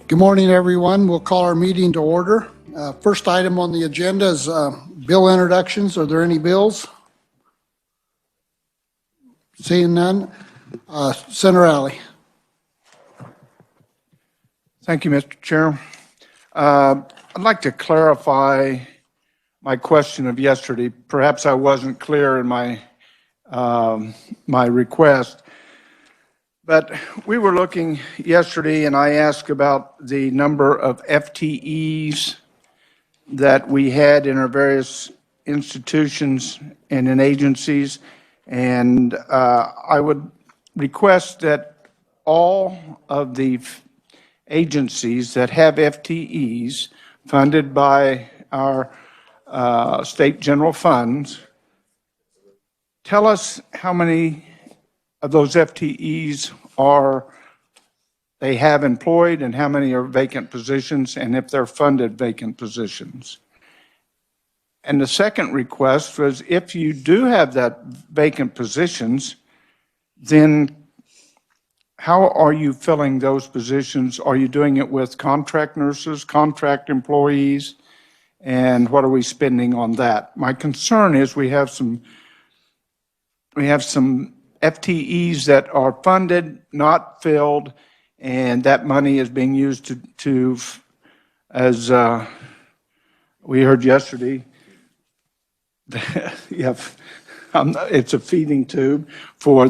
Good morning, everyone. We'll call our meeting to order. First item on the agenda is bill introductions. Are there any bills? Seeing none. Senator Alley. Thank you, Mr. Chair. I'd like to clarify my question of yesterday. Perhaps I wasn't clear in my request. But we were looking yesterday, and I asked about the number of FTEs that we had in our various institutions and in agencies. And I would request that all of the agencies that have FTEs funded by our state general funds tell us how many of those FTEs they have employed and how many are vacant positions, and if they're funded vacant positions. And the second request was, if you do have that vacant positions, then how are you filling those positions? Are you doing it with contract nurses, contract employees, and what are we spending on that? My concern is we have some FTEs that are funded, not filled, and that money is being used to as we heard yesterday, it's a feeding tube for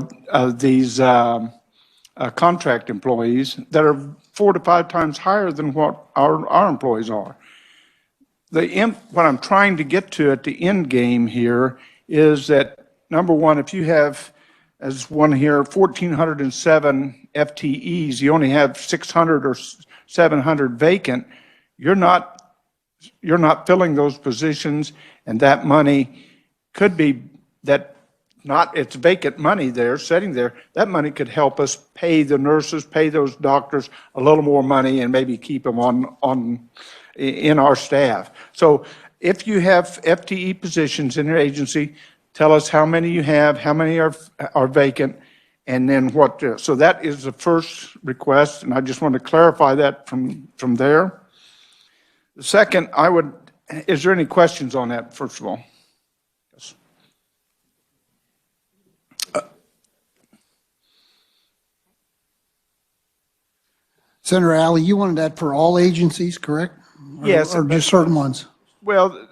these contract employees that are 4 to 5 times higher than what our employees are. What I'm trying to get to at the end game here is that, number one, if you have, as one here, 1,407 FTEs, you only have 600 or 700 vacant, you're not filling those positions, and that money could be it's vacant money there, sitting there. That money could help us pay the nurses, pay those doctors a little more money, and maybe keep them in our staff. So if you have FTE positions in your agency, tell us how many you have, how many are vacant, and then what. So that is the first request, and I just want to clarify that from there. The second, is there any questions on that, first of all? Yes. Senator Alley, you wanted that for all agencies, correct? Yes. Or just certain ones? Well,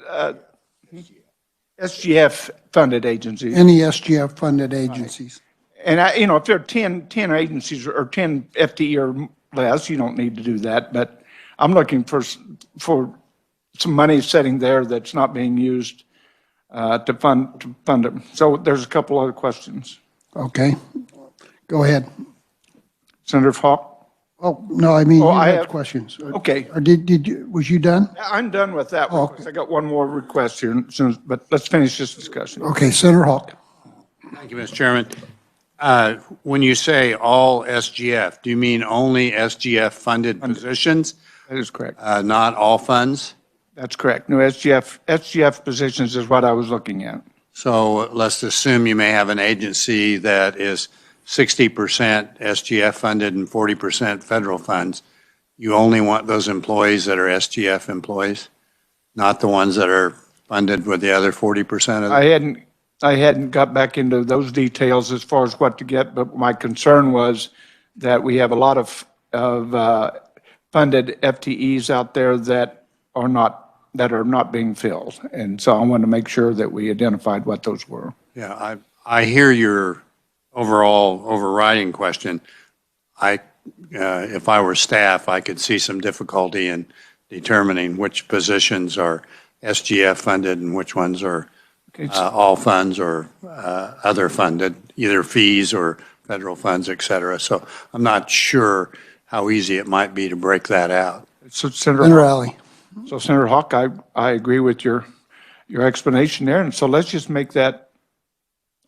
SGF funded agencies. Any SGF funded agencies. Right. And if there are 10 agencies or 10 FTE or less, you don't need to do that. But I'm looking for some money sitting there that's not being used to fund them. So there's a couple other questions. Okay. Go ahead. Senator Hawk? Oh, no, I mean, you I had have questions. Okay. Or was you done? I'm done with that one. Okay. I got one more request here, but let's finish this discussion. Okay, Senator Hawk. Thank you, Mr. Chairman. When you say all SGF, do you mean only SGF-funded positions? That is correct. Not all funds? That's correct. No, SGF positions is what I was looking at. So let's assume you may have an agency that is 60% SGF funded and 40% federal funds. You only want those employees that are SGF employees, not the ones that are funded with the other 40% of them? I hadn't got back into those details as far as what to get, but my concern was that we have a lot of funded FTEs out there that are not being filled. And so I wanted to make sure that we identified what those were. Yeah, I hear your overall overriding question. If I were staff, I could see some difficulty in determining which positions are SGF funded and which ones are all funds or other funded, either fees or federal funds, et cetera. So I'm not sure how easy it might be to break that out. So Senator Alley. So Senator Hawk, I agree with your explanation there. And so let's just make that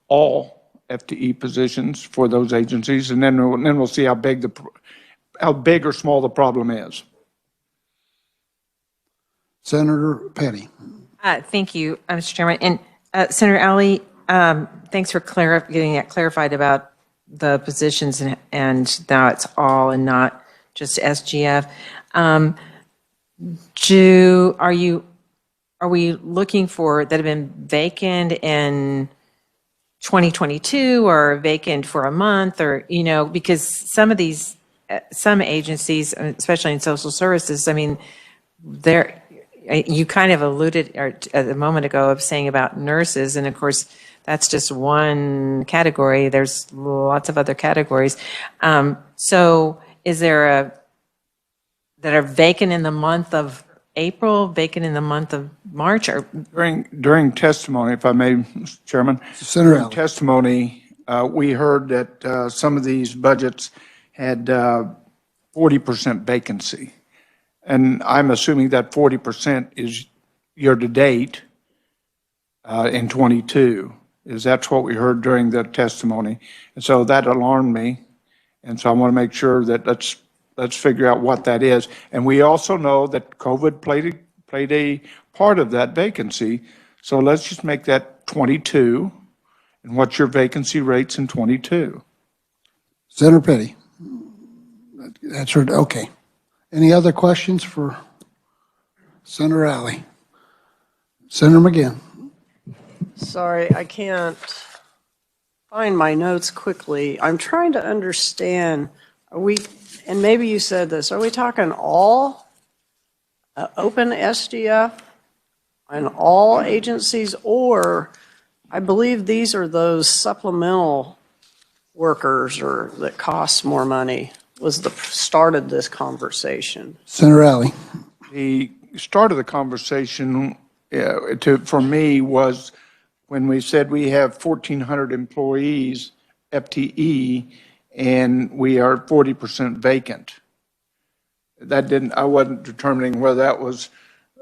all FTE positions for those agencies, and then we'll see how big or small the problem is. Senator Petty. Thank you, Mr. Chairman. And Senator Alley, thanks for getting that clarified about the positions and now it's all and not just SGF. Are we looking for that have been vacant in 2022 or vacant for a month or, because some of these, some agencies, especially in social services, I mean, you kind of alluded a moment ago of saying about nurses, and of course, that's just one category. There's lots of other categories. So is there that are vacant in the month of April, vacant in the month of March, or? During testimony, if I may, Mr. Chairman. Senator During Alley. testimony, we heard that some of these budgets had 40% vacancy. And I'm assuming that 40% is year-to-date in '22. That's what we heard during the testimony. And so that alarmed me. And so I want to make sure that let's figure out what that is. And we also know that COVID played a part of that vacancy. So let's just make that 22. And what's your vacancy rates in '22? Senator Petty. That's her, okay. Any other questions for Senator Alley? Senator McGinn. Sorry, I can't find my notes quickly. I'm trying to understand, and maybe you said this, are we talking all open SDF and all agencies, or I believe these are those supplemental workers or that cost more money was the start of this conversation. Senator Alley. The start of the conversation for me was when we said we have 1,400 employees, FTE, and we are 40% vacant. I wasn't determining whether that was,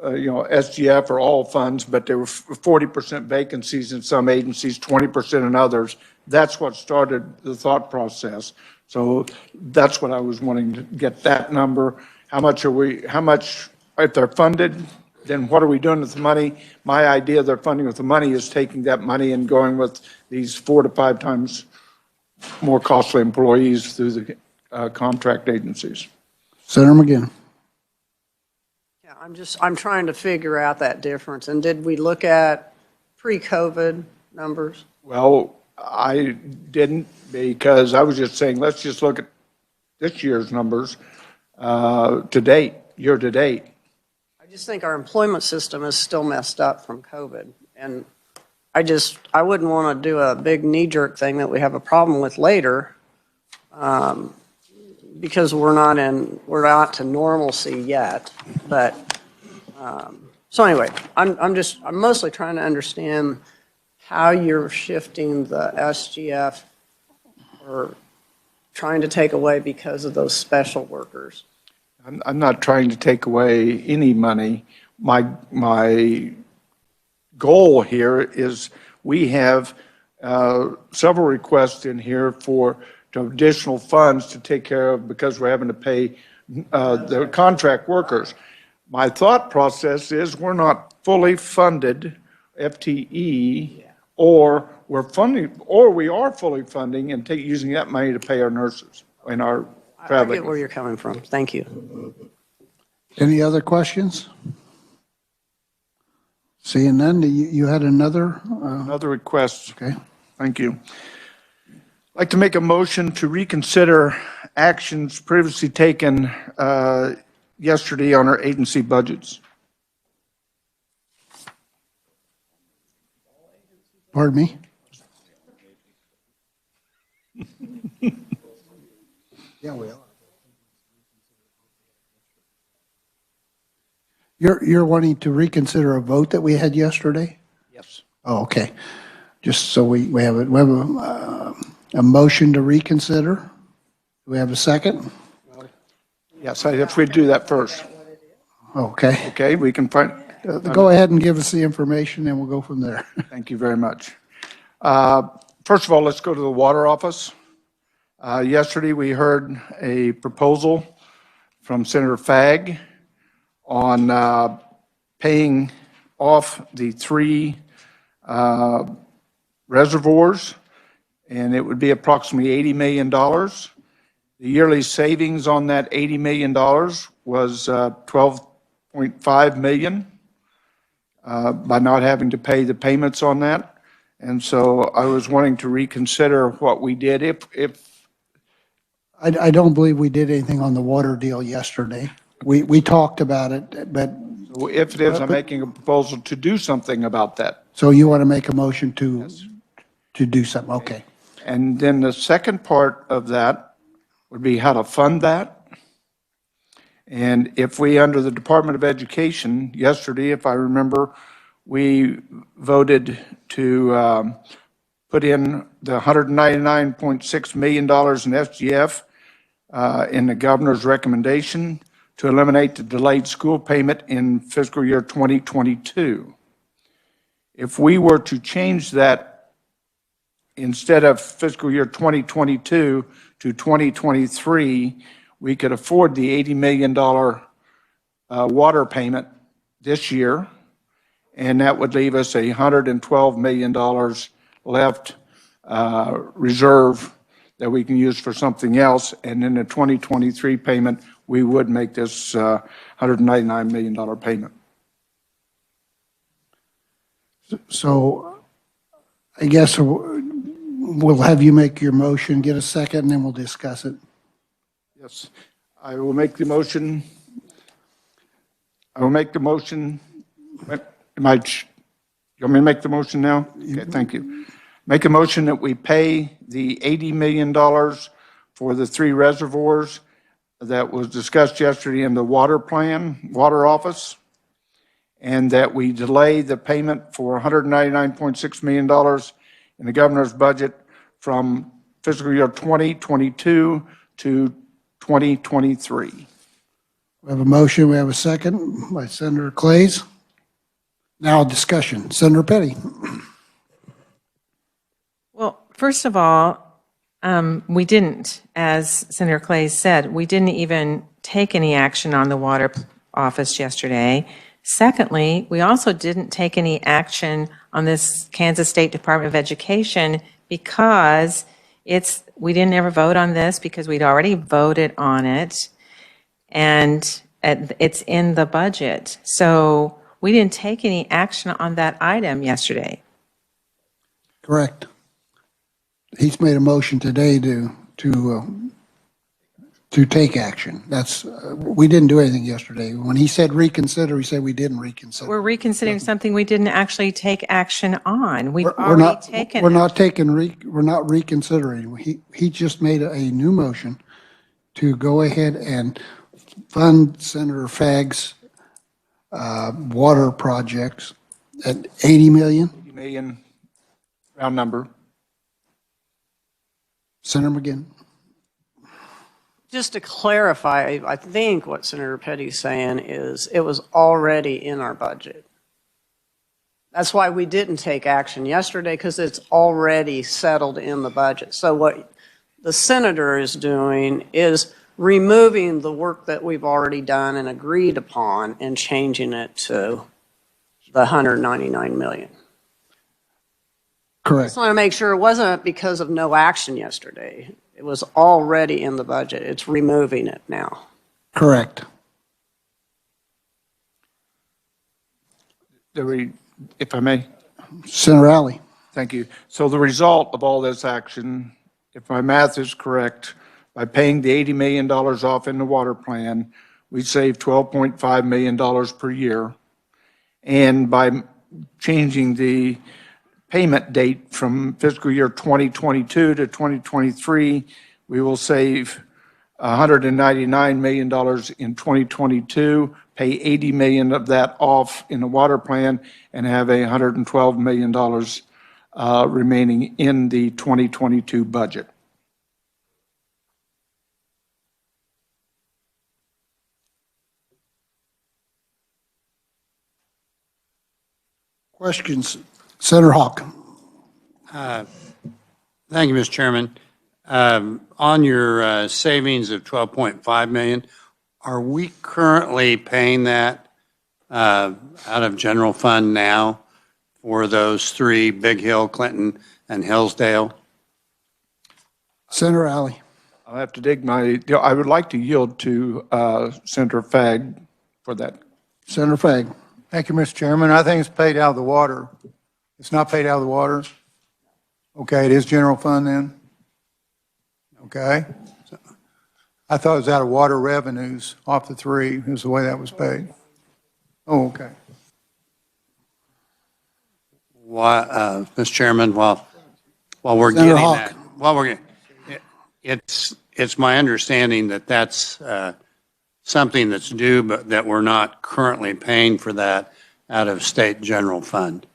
SGF or all funds, but there were 40% vacancies in some agencies, 20% in others. That's what started the thought process. So that's what I was wanting to get that number. How much, if they're funded, then what are we doing with the money? My idea they're funding with the money is taking that money and going with these 4 to 5 times more costly employees through the contract agencies. Senator McGinn. Yeah, I'm trying to figure out that difference. And did we look at pre-COVID numbers? Well, I didn't, because I was just saying, let's just look at this year's numbers year to date. I just think our employment system is still messed up from COVID. And I wouldn't want to do a big knee-jerk thing that we have a problem with later, because we're not to normalcy yet. But, so anyway, I'm mostly trying to understand how you're shifting the SGF or trying to take away because of those special workers. I'm not trying to take away any money. My goal here is we have several requests in here for additional funds to take care of because we're having to pay the contract workers. My thought process is we're not fully funded FTE, or we are fully funding and using that money to pay our nurses and our I traveling. get where you're coming from. Thank you. Any other questions? Seeing none, you had another? Another request. Okay. Thank you. I'd like to make a motion to reconsider actions previously taken yesterday on our agency budgets. Pardon me? Yeah, we are. You're wanting to reconsider a vote that we had yesterday? Yes. Oh, okay. Just so we have a motion to reconsider. Do we have a second? Yes, if we do that first. Okay. Okay, we can find. Go ahead and give us the information and we'll go from there. Thank you very much. First of all, let's go to the water office. Yesterday, we heard a proposal from Senator Fagg on paying off the 3 reservoirs, and it would be approximately $80 million. The yearly savings on that $80 million was 12.5 million by not having to pay the payments on that. And so I was wanting to reconsider what we did. If I don't believe we did anything on the water deal yesterday. We talked about it, but, if it is, I'm making a proposal to do something about that. so you want to make a motion to do something, okay. And then the second part of that would be how to fund that. And if we, under the Department of Education, yesterday, if I remember, we voted to put in the $199.6 million in SGF in the governor's recommendation to eliminate the delayed school payment in fiscal year 2022. If we were to change that, instead of fiscal year 2022 to 2023, we could afford the $80 million water payment this year, and that would leave us $112 million left reserve that we can use for something else. And in the 2023 payment, we would make this $199 million payment. So I guess we'll have you make your motion, get a second, and then we'll discuss it. Yes, I will make the motion. I will make the motion. You want me to make the motion now? Okay, thank you. Make a motion that we pay the $80 million for the 3 reservoirs that was discussed yesterday in the water plan, water office, and that we delay the payment for $199.6 million in the governor's budget from fiscal year 2022 to 2023. We have a motion, we have a second by Senator Clays. Now discussion. Senator Petty. Well, first of all, we didn't, as Senator Clay said, we didn't even take any action on the water office yesterday. Secondly, we also didn't take any action on this Kansas State Department of Education because we didn't ever vote on this because we'd already voted on it, and it's in the budget. So we didn't take any action on that item yesterday. Correct. He's made a motion today to take action. That's, we didn't do anything yesterday. When he said reconsider, he said we didn't reconsider. We're reconsidering something we didn't actually take action on. We've We're already not, taken. we're not taking, we're not reconsidering. He just made a new motion to go ahead and fund Senator Fagg's water projects at $80 million. $80 million, round number. Senator McGinn. Just to clarify, I think what Senator Petty's saying is it was already in our budget. That's why we didn't take action yesterday, because it's already settled in the budget. So what the senator is doing is removing the work that we've already done and agreed upon and changing it to the $199 million. Correct. Just want to make sure it wasn't because of no action yesterday. It was already in the budget. It's removing it now. Correct. If I may. Senator Alley. Thank you. So the result of all this action, if my math is correct, by paying the $80 million off in the water plan, we save $12.5 million per year. And by changing the payment date from fiscal year 2022 to 2023, we will save $199 million in 2022, pay $80 million of that off in the water plan, and have $112 million remaining in the 2022 budget. Questions? Senator Hawk. Thank you, Mr. Chairman. On your savings of $12.5 million, are we currently paying that out of general fund now for those 3, Big Hill, Clinton, and Hillsdale? Senator Alley. I'll have to dig I would like to yield to Senator Fagg for that. Senator Fagg. Thank you, Mr. Chairman. I think it's paid out of the water. It's not paid out of the water? Okay, it is general fund then? Okay. I thought it was out of water revenues off the 3, is the way that was paid. Oh, okay. Why, Mr. Chairman, while we're Senator getting Hawk. that, while we're getting, it's my understanding that that's something that's due, but that we're not currently paying for that out of state general fund.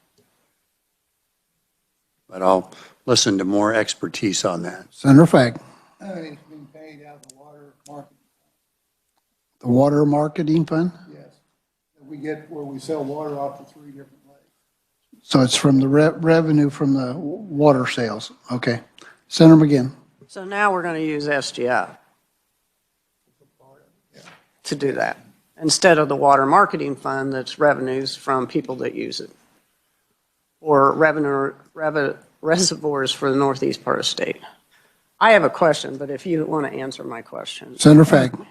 But I'll listen to more expertise on that. Senator Fagg. It's being paid out of the water market. The Water Marketing Fund? Yes. We get where we sell water off the 3 different lakes. So it's from the revenue from the water sales. Okay. Senator McGinn. So now we're going to use SGF to do that, instead of the water marketing fund that's revenues from people that use it, or reservoirs for the northeast part of state. I have a question, but if you want to answer my question. Senator Fagg.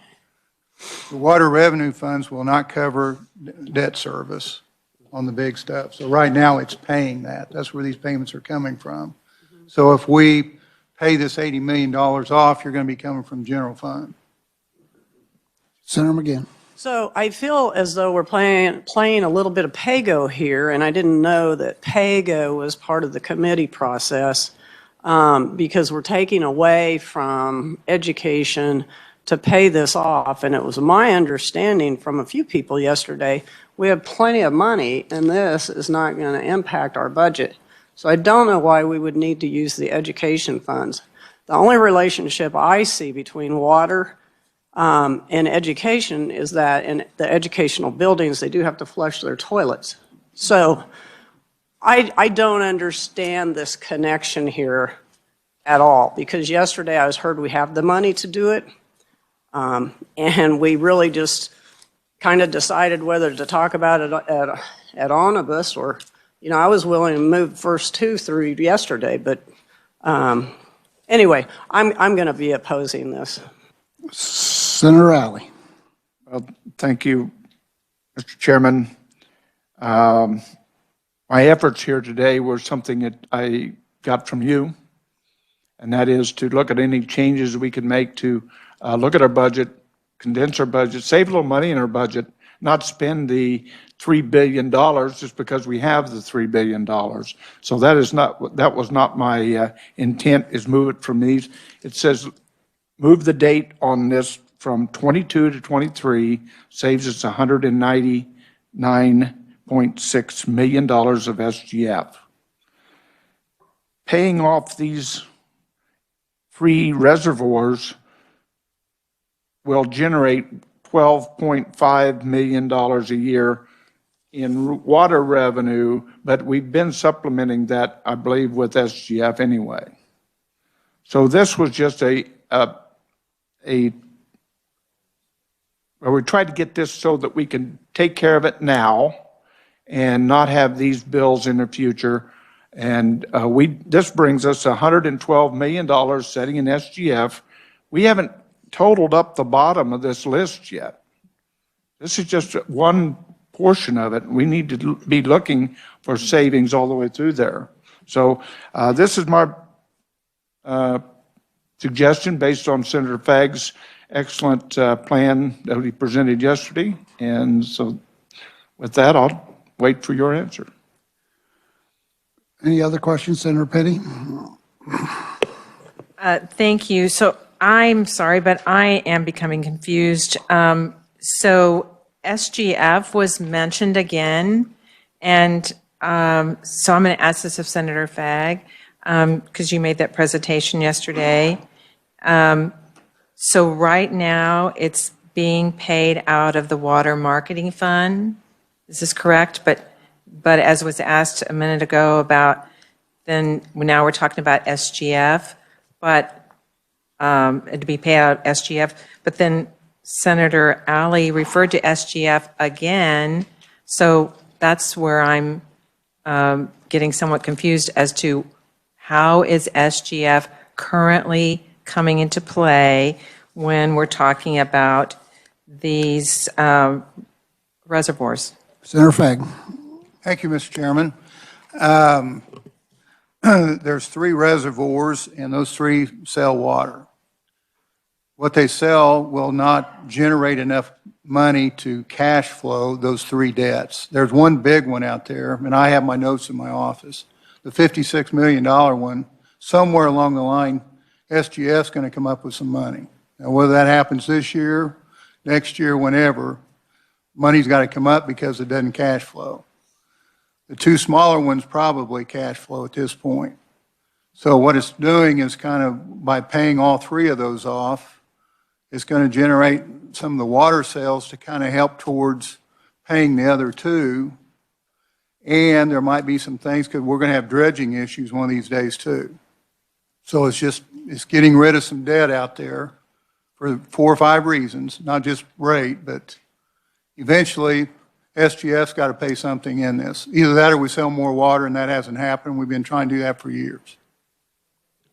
The water revenue funds will not cover debt service on the big stuff. So right now, it's paying that. That's where these payments are coming from. So if we pay this $80 million off, you're going to be coming from general fund. Senator McGinn. So I feel as though we're playing a little bit of PAYGO here, and I didn't know that PAYGO was part of the committee process, because we're taking away from education to pay this off. And it was my understanding from a few people yesterday, we have plenty of money and this is not going to impact our budget. So I don't know why we would need to use the education funds. The only relationship I see between water and education is that in the educational buildings, they do have to flush their toilets. So I don't understand this connection here at all, because yesterday I was heard we have the money to do it, and we really just kind of decided whether to talk about it at omnibus or, I was willing to move the first 2 through yesterday, but anyway, I'm going to be opposing this. Senator Alley. Well, thank you, Mr. Chairman. My efforts here today were something that I got from you, and that is to look at any changes we can make to look at our budget, condense our budget, save a little money in our budget, not spend the $3 billion just because we have the $3 billion. So that was not my intent, is move it from these. It says move the date on this from 22 to 23, saves us $199.6 million of SGF. Paying off these 3 reservoirs will generate $12.5 million a year in water revenue, but we've been supplementing that, I believe, with SGF anyway. So this was just we tried to get this so that we can take care of it now and not have these bills in the future. And this brings us $112 million setting in SGF. We haven't totaled up the bottom of this list yet. This is just one portion of it. We need to be looking for savings all the way through there. So this is my suggestion based on Senator Fagg's excellent plan that he presented yesterday. And so with that, I'll wait for your answer. Any other questions, Senator Petty? Thank you. So I'm sorry, but I am becoming confused. So SGF was mentioned again, and so I'm going to ask this of Senator Fagg, because you made that presentation yesterday. So right now, it's being paid out of the Water Marketing Fund. Is this correct? But as was asked a minute ago about, then now we're talking about SGF, but to be paid out SGF. But then Senator Alley referred to SGF again, so that's where I'm getting somewhat confused as to how is SGF currently coming into play when we're talking about these reservoirs? Senator Fagg. Thank you, Mr. Chairman. There's 3 reservoirs, and those 3 sell water. What they sell will not generate enough money to cash flow those 3 debts. There's one big one out there, and I have my notes in my office. The $56 million one, somewhere along the line, SGF's going to come up with some money. Now, whether that happens this year, next year, whenever, money's got to come up because it doesn't cash flow. The 2 smaller ones probably cash flow at this point. So what it's doing is kind of, by paying all 3 of those off, it's going to generate some of the water sales to kind of help towards paying the other 2. And there might be some things, because we're going to have dredging issues one of these days too. So it's getting rid of some debt out there for 4 or 5 reasons, not just rate, but eventually SGF's got to pay something in this. Either that or we sell more water, and that hasn't happened. We've been trying to do that for years.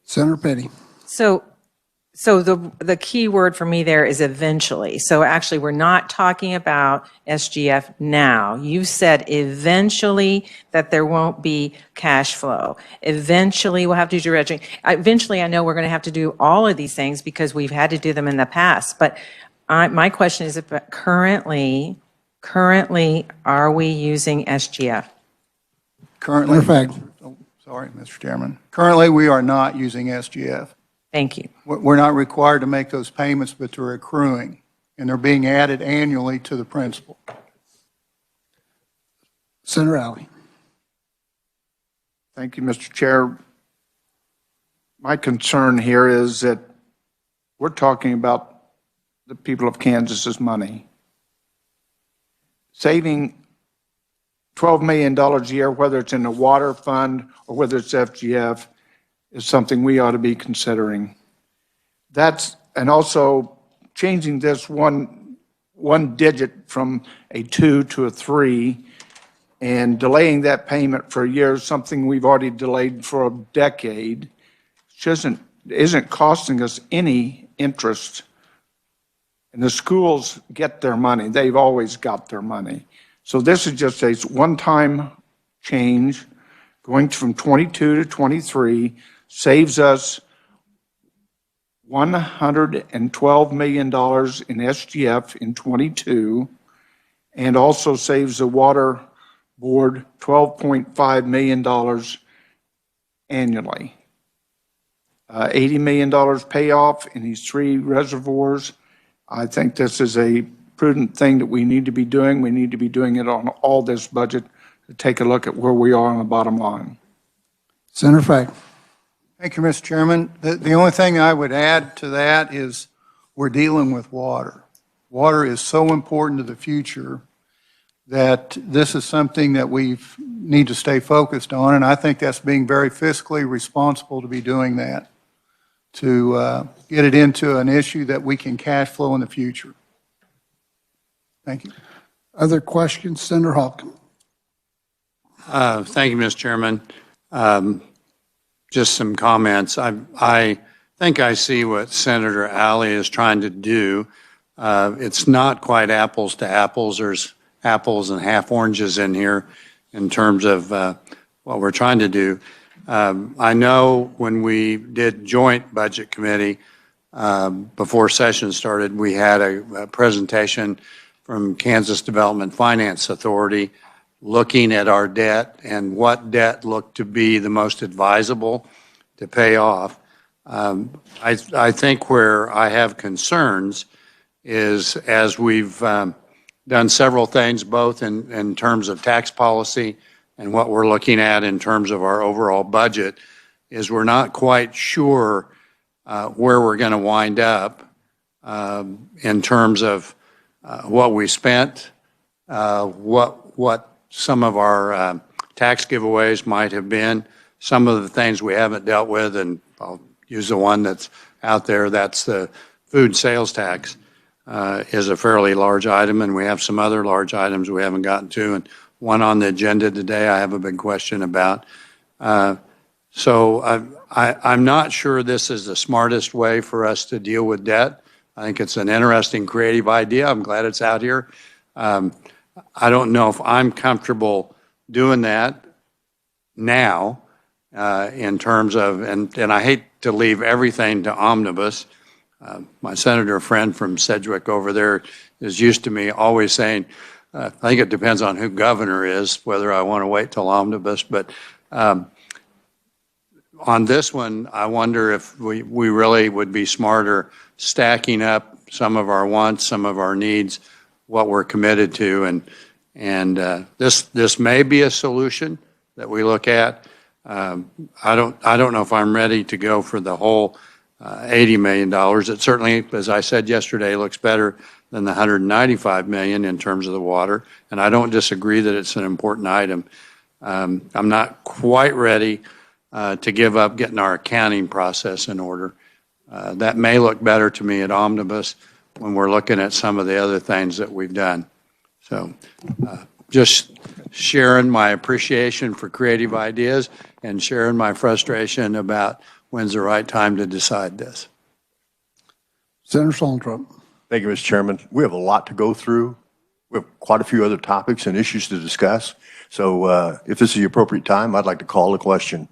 Senator Petty. So the key word for me there is eventually. So actually, we're not talking about SGF now. You said eventually that there won't be cash flow. Eventually, we'll have to do dredging. Eventually, I know we're going to have to do all of these things because we've had to do them in the past. But my question is, if currently, are we using SGF? Currently, Senator Fagg. sorry, Mr. Chairman. Currently, we are not using SGF. Thank you. We're not required to make those payments, but they're accruing, and they're being added annually to the principal. Senator Alley. Thank you, Mr. Chair. My concern here is that we're talking about the people of Kansas's money. Saving $12 million a year, whether it's in the water fund or whether it's FGF, is something we ought to be considering. And also changing this one digit from a 2 to a 3 and delaying that payment for a year is something we've already delayed for a decade. It isn't costing us any interest. And the schools get their money. They've always got their money. So this is just a one-time change, going from 22 to 23, saves us $112 million in SGF in 22, and also saves the water board $12.5 million annually. $80 million payoff in these 3 reservoirs. I think this is a prudent thing that we need to be doing. We need to be doing it on all this budget to take a look at where we are on the bottom line. Senator Fagg. Thank you, Mr. Chairman. The only thing I would add to that is we're dealing with water. Water is so important to the future that this is something that we need to stay focused on, and I think that's being very fiscally responsible to be doing that, to get it into an issue that we can cash flow in the future. Thank you. Other questions? Senator Hawken. Thank you, Mr. Chairman. Just some comments. I think I see what Senator Alley is trying to do. It's not quite apples to apples. There's apples and half oranges in here in terms of what we're trying to do. I know when we did joint budget committee before session started, we had a presentation from Kansas Development Finance Authority looking at our debt and what debt looked to be the most advisable to pay off. I think where I have concerns is as we've done several things, both in terms of tax policy and what we're looking at in terms of our overall budget, is we're not quite sure where we're going to wind up in terms of what we spent, what some of our tax giveaways might have been, some of the things we haven't dealt with, and I'll use the one that's out there, that's the food sales tax, is a fairly large item, and we have some other large items we haven't gotten to, and one on the agenda today I have a big question about. So I'm not sure this is the smartest way for us to deal with debt. I think it's an interesting, creative idea. I'm glad it's out here. I don't know if I'm comfortable doing that now in terms of, and I hate to leave everything to omnibus. My senator friend from Sedgwick over there is used to me always saying, I think it depends on who governor is, whether I want to wait till omnibus. But on this one, I wonder if we really would be smarter stacking up some of our wants, some of our needs, what we're committed to. And this may be a solution that we look at. I don't know if I'm ready to go for the whole $80 million. It certainly, as I said yesterday, looks better than the $195 million in terms of the water. And I don't disagree that it's an important item. I'm not quite ready to give up getting our accounting process in order. That may look better to me at omnibus when we're looking at some of the other things that we've done. So just sharing my appreciation for creative ideas and sharing my frustration about when's the right time to decide this. Senator Saltrup. Thank you, Mr. Chairman. We have a lot to go through. We have quite a few other topics and issues to discuss. So if this is the appropriate time, I'd like to call the question.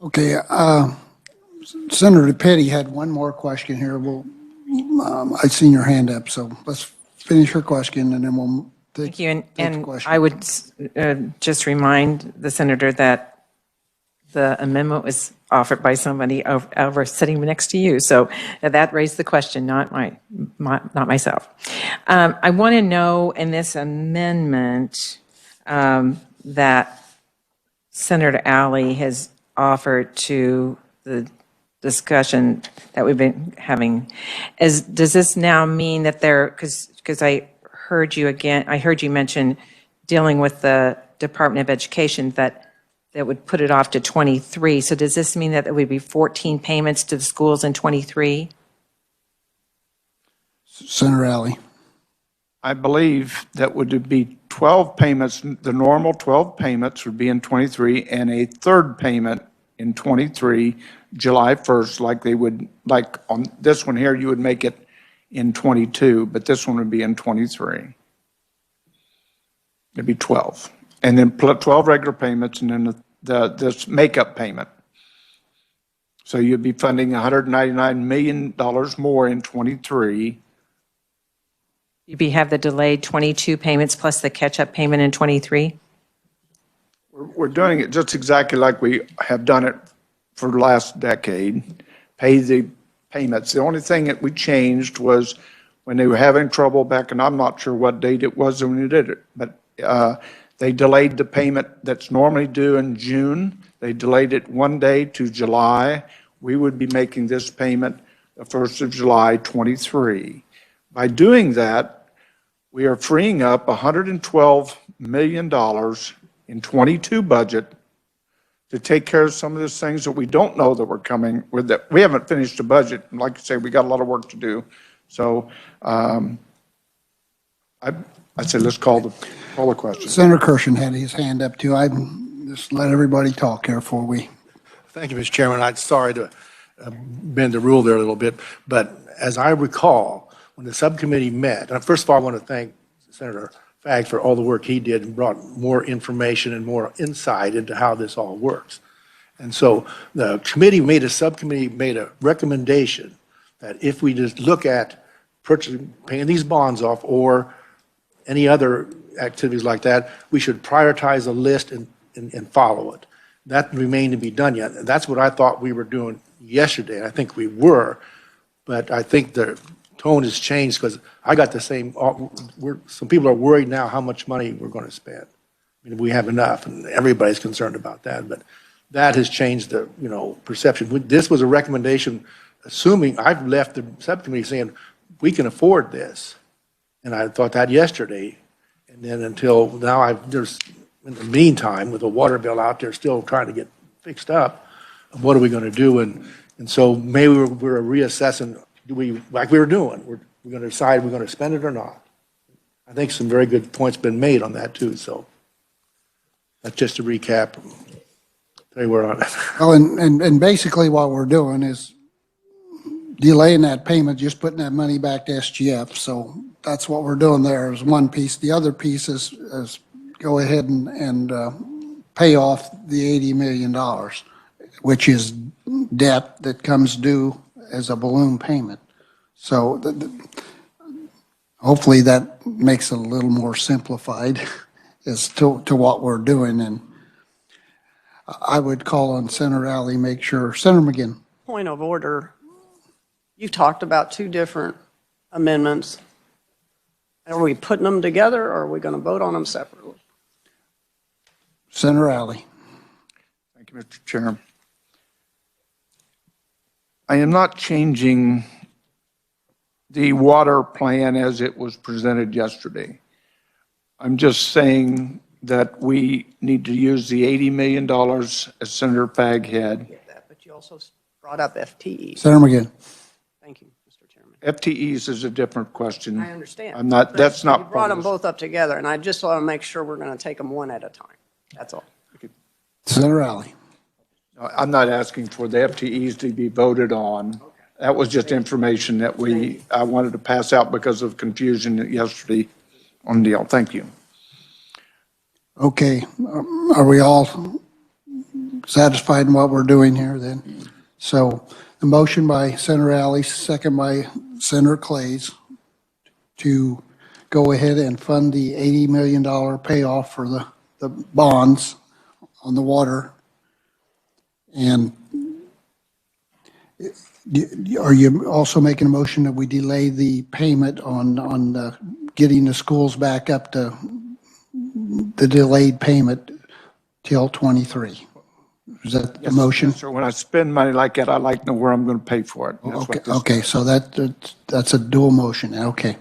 Okay, Senator Petty had one more question here. I've seen your hand up, so let's finish her question and then we'll take Thank you. the And question. I would just remind the senator that the amendment was offered by somebody over sitting next to you. So that raised the question, not myself. I want to know in this amendment that Senator Alley has offered to the discussion that we've been having, does this now mean that because I heard you mention dealing with the Department of Education that would put it off to 23. So does this mean that there would be 14 payments to the schools in 23? Senator Alley. I believe that would be 12 payments, the normal 12 payments would be in 23, and a third payment in 23, July 1st, like they would, like on this one here, you would make it in 22, but this one would be in 23. It'd be 12. And then 12 regular payments, and then this makeup payment. So you'd be funding $199 million more in 23. You'd have the delayed 22 payments plus the catch-up payment in 23? We're doing it just exactly like we have done it for the last decade, pay the payments. The only thing that we changed was when they were having trouble back, and I'm not sure what date it was when we did it, but they delayed the payment that's normally due in June. They delayed it one day to July. We would be making this payment the 1st of July, 23. By doing that, we are freeing up $112 million in 22 budget to take care of some of those things that we don't know that we're coming with. That we haven't finished the budget. And like I say, we got a lot of work to do. So I say let's call the question. Senator Kirshen had his hand up too. I just let everybody talk here before we. Thank you, Mr. Chairman. I'm sorry to bend the rule there a little bit, but as I recall, when the subcommittee met, and first of all, I want to thank Senator Fags for all the work he did and brought more information and more insight into how this all works. And so the subcommittee made a recommendation that if we just look at paying these bonds off or any other activities like that, we should prioritize a list and follow it. That remained to be done yet. That's what I thought we were doing yesterday. I think we were, but I think the tone has changed because I got the same, some people are worried now how much money we're going to spend. I mean, we have enough, and everybody's concerned about that, but that has changed the, perception. This was a recommendation, assuming, I've left the subcommittee saying, we can afford this. And I thought that yesterday, and then until now, there's, in the meantime, with the water bill out there still trying to get fixed up, what are we going to do? And so maybe we're reassessing, like we were doing, we're going to decide we're going to spend it or not. I think some very good points been made on that too, so that's just a recap. Say we're on. Well, and basically what we're doing is delaying that payment, just putting that money back to SGF. So that's what we're doing there is one piece. The other piece is go ahead and pay off the $80 million, which is debt that comes due as a balloon payment. So hopefully that makes it a little more simplified as to what we're doing. And I would call on Senator Alley, make sure, Senator McGinn. Point of order. You talked about two different amendments. Are we putting them together or are we going to vote on them separately? Senator Alley. Thank you, Mr. Chair. I am not changing the water plan as it was presented yesterday. I'm just saying that we need to use the $80 million, as Senator Fagg had. Get that, but you also brought up FTEs. Senator McGinn. Thank you, Mr. Chairman. FTEs is a different question. I understand. I'm not, But that's not. You brought them part of both up together, and I just want to make sure we're going to take them one at a time. That's all. Senator Alley. this. I'm not asking for the FTEs to be voted on. That was just information that I wanted to pass out because of confusion yesterday on the deal. Thank you. Okay, are we all satisfied in what we're doing here then? So the motion by Senator Alley, second by Senator Clays, to go ahead and fund the $80 million payoff for the bonds on the water. And are you also making a motion that we delay the payment on getting the schools back up to the delayed payment till 23? Is that the motion? So when I spend money like that, I like to know where I'm going to pay for it. That's what Okay, this- okay, so that's a dual motion, okay.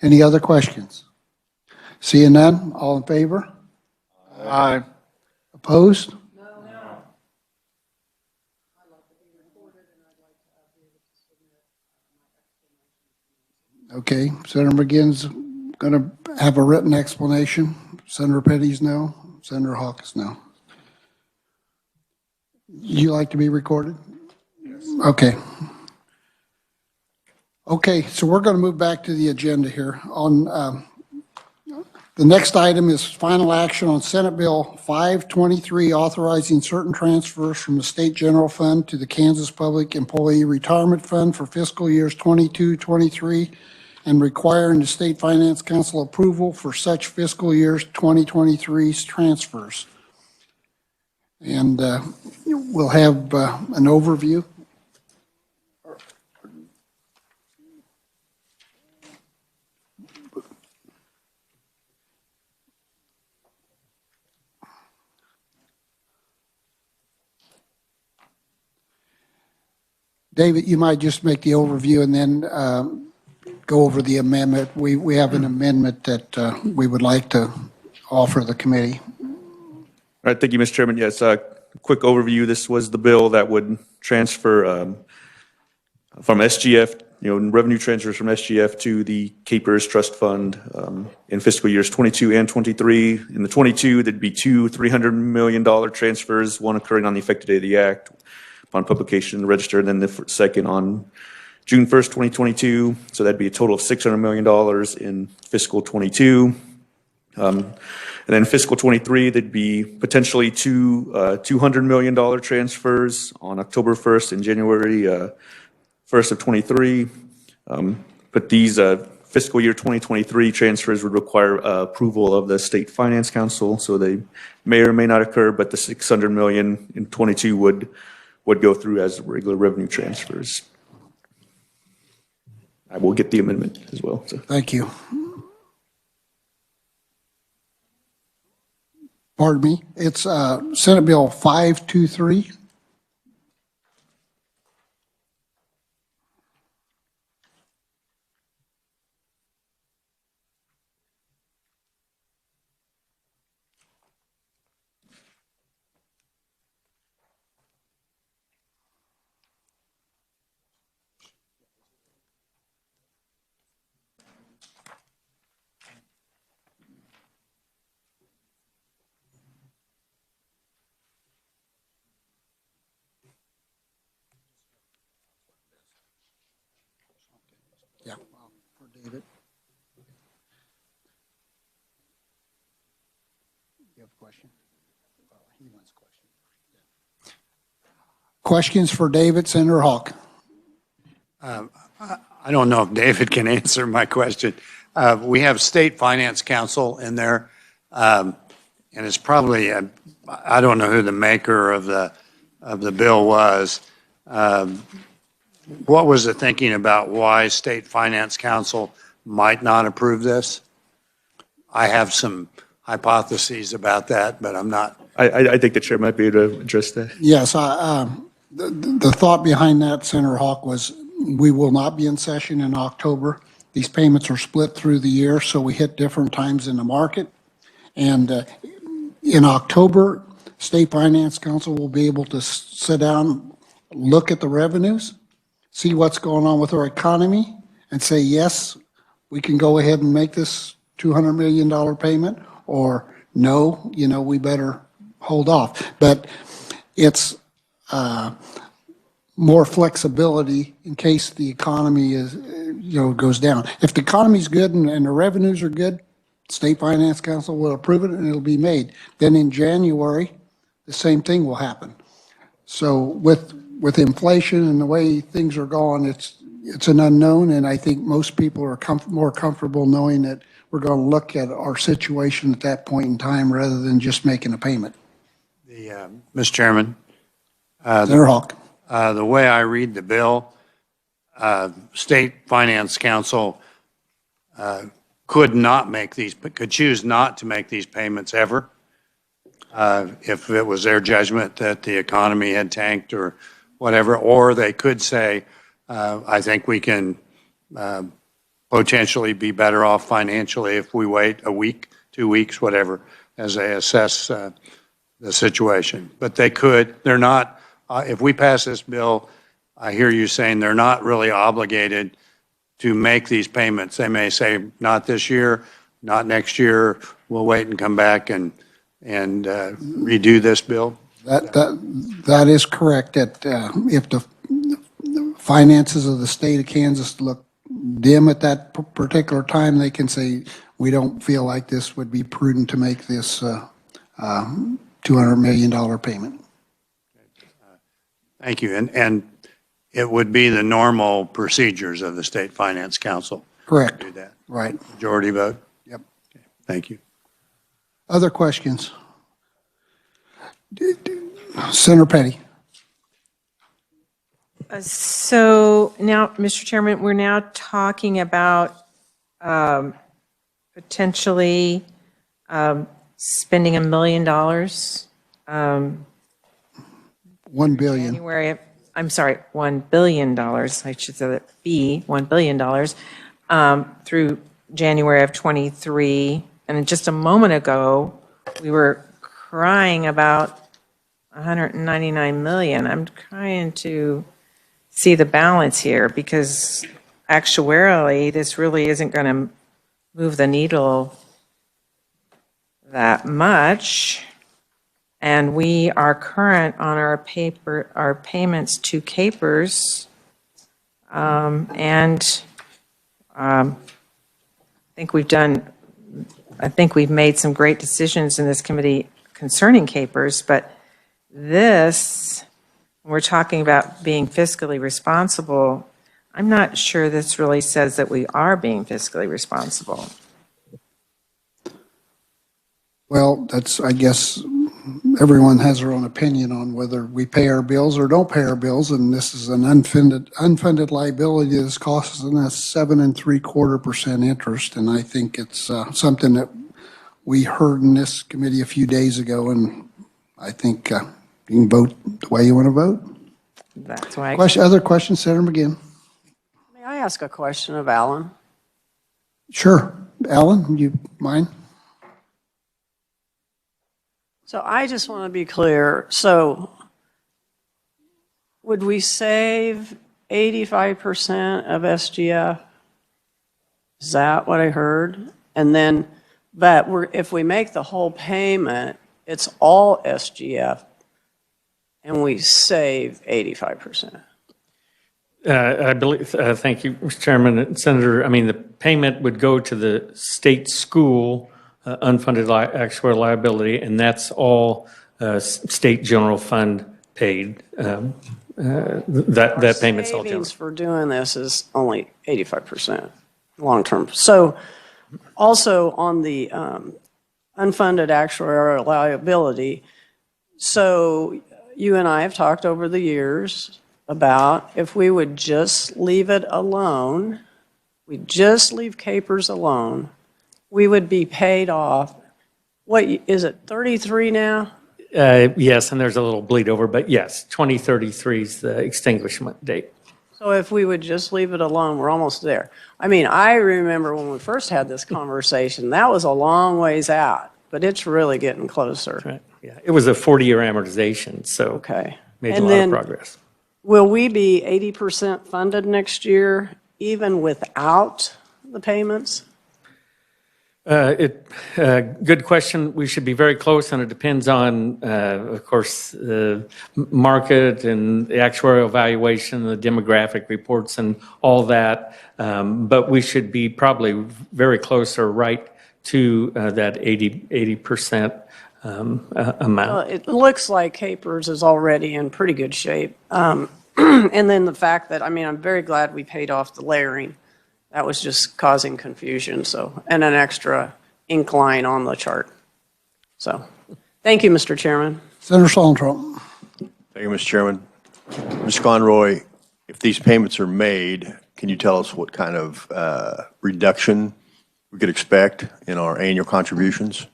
Any other questions? Seeing none, all in favor? Aye. Opposed? Okay, Senator McGinn's going to have a written explanation. Senator Petty's no. Senator Hawkins no. You like to be recorded? Yes. Okay. Okay, so we're going to move back to the agenda here. On the next item is final action on Senate Bill 523, authorizing certain transfers from the State General Fund to the Kansas Public Employee Retirement Fund for fiscal years 22, 23, and requiring the State Finance Council approval for such fiscal years 2023's transfers. And we'll have an overview. David, you might just make the overview and then go over the amendment. We have an amendment that we would like to offer the committee. All right, thank you, Mr. Chairman. Yes, quick overview. This was the bill that would transfer from SGF, revenue transfers from SGF to the Capers Trust Fund in fiscal years 22 and 23. In the 22, there'd be two $300 million transfers, one occurring on the effective date of the act upon publication in the Register, and then the second on June 1st, 2022. So that'd be a total of $600 million in fiscal 22. And then fiscal 23, there'd be potentially two $200 million transfers on October 1st and January 1st of 23. But these fiscal year 2023 transfers would require approval of the State Finance Council, so they may or may not occur, but the $600 million in 22 would go through as regular revenue transfers. I will get the amendment as well. So. Thank you. Pardon me. It's Senate Bill 523. Yeah, for David. You have a question? He wants a question. Questions for David, Senator Hawk? I don't know if David can answer my question. We have State Finance Council in there, and it's probably, I don't know who the maker of the bill was. What was the thinking about why State Finance Council might not approve this? I have some hypotheses about that, but I'm not. I think the chair might be able to address that. Yes, the thought behind that, Senator Hawk, was we will not be in session in October. These payments are split through the year, so we hit different times in the market. And in October, State Finance Council will be able to sit down, look at the revenues, see what's going on with our economy, and say, yes, we can go ahead and make this $200 million payment, or no, we better hold off. But it's more flexibility in case the economy goes down. If the economy's good and the revenues are good, State Finance Council will approve it and it'll be made. Then in January, the same thing will happen. So with inflation and the way things are going, it's an unknown, and I think most people are more comfortable knowing that we're going to look at our situation at that point in time rather than just making a payment. Mr. Chairman, Senator Hawk. the way I read the bill, State Finance Council could choose not to make these payments ever if it was their judgment that the economy had tanked or whatever, or they could say, I think we can potentially be better off financially if we wait a week, 2 weeks, whatever, as they assess the situation. But they're not, if we pass this bill, I hear you saying they're not really obligated to make these payments. They may say, not this year, not next year, we'll wait and come back and redo this bill. That is correct, that if the finances of the state of Kansas look dim at that particular time, they can say, we don't feel like this would be prudent to make this $200 million payment. Thank you. And it would be the normal procedures of the State Finance Council. Correct. To do that. Right. Majority vote? Yep. Okay. Thank you. Other questions? Senator Petty. So now, Mr. Chairman, we're now talking about potentially spending $1 million. $1 billion. January, I'm sorry, $1 billion, I should say that be $1 billion, through January of '23. And just a moment ago, we were crying about 199 million. I'm trying to see the balance here because actuarially, this really isn't going to move the needle that much. And we are current on our payments to Capers. I think we've made some great decisions in this committee concerning Capers, but this, we're talking about being fiscally responsible. I'm not sure this really says that we are being fiscally responsible. Well, I guess everyone has their own opinion on whether we pay our bills or don't pay our bills, and this is an unfunded liability that's costing us 7.75% interest, and I think it's something that we heard in this committee a few days ago, and I think you can vote the way you want to vote. That's why. Other questions, Senator McGinn? May I ask a question of Alan? Sure. Alan, you mind? So I just want to be clear. So would we save 85% of SGF? Is that what I heard? And then, but if we make the whole payment, it's all SGF, and we save 85%. I believe, thank you, Mr. Chairman and Senator. I mean, the payment would go to the state school unfunded actuarial liability, and that's all state general fund paid. That payment's all general. Savings for doing this is only 85% long-term. So also on the unfunded actuarial liability, so you and I have talked over the years about if we would just leave it alone, we just leave CAPERS alone, we would be paid off, what, is it 33 now? Yes, and there's a little bleed over, but yes, 2033 is the extinguishment date. So if we would just leave it alone, we're almost there. I mean, I remember when we first had this conversation, that was a long ways out, but it's really getting closer. Right. Yeah, it was a 40-year amortization, so Okay. made a And lot of then progress. will we be 80% funded next year, even without the payments? Good question. We should be very close, and it depends on, of course, the market and the actuarial valuation, the demographic reports, and all that. But we should be probably very close or right to that 80% amount. Well, it looks like CAPERS is already in pretty good shape. And then the fact that, I mean, I'm very glad we paid off the layering. That was just causing confusion, so, and an extra incline on the chart. So, thank you, Mr. Chairman. Senator Solentrum. Thank you, Mr. Chairman. Ms. Conroy, if these payments are made, can you tell us what kind of reduction we could expect in our annual contributions?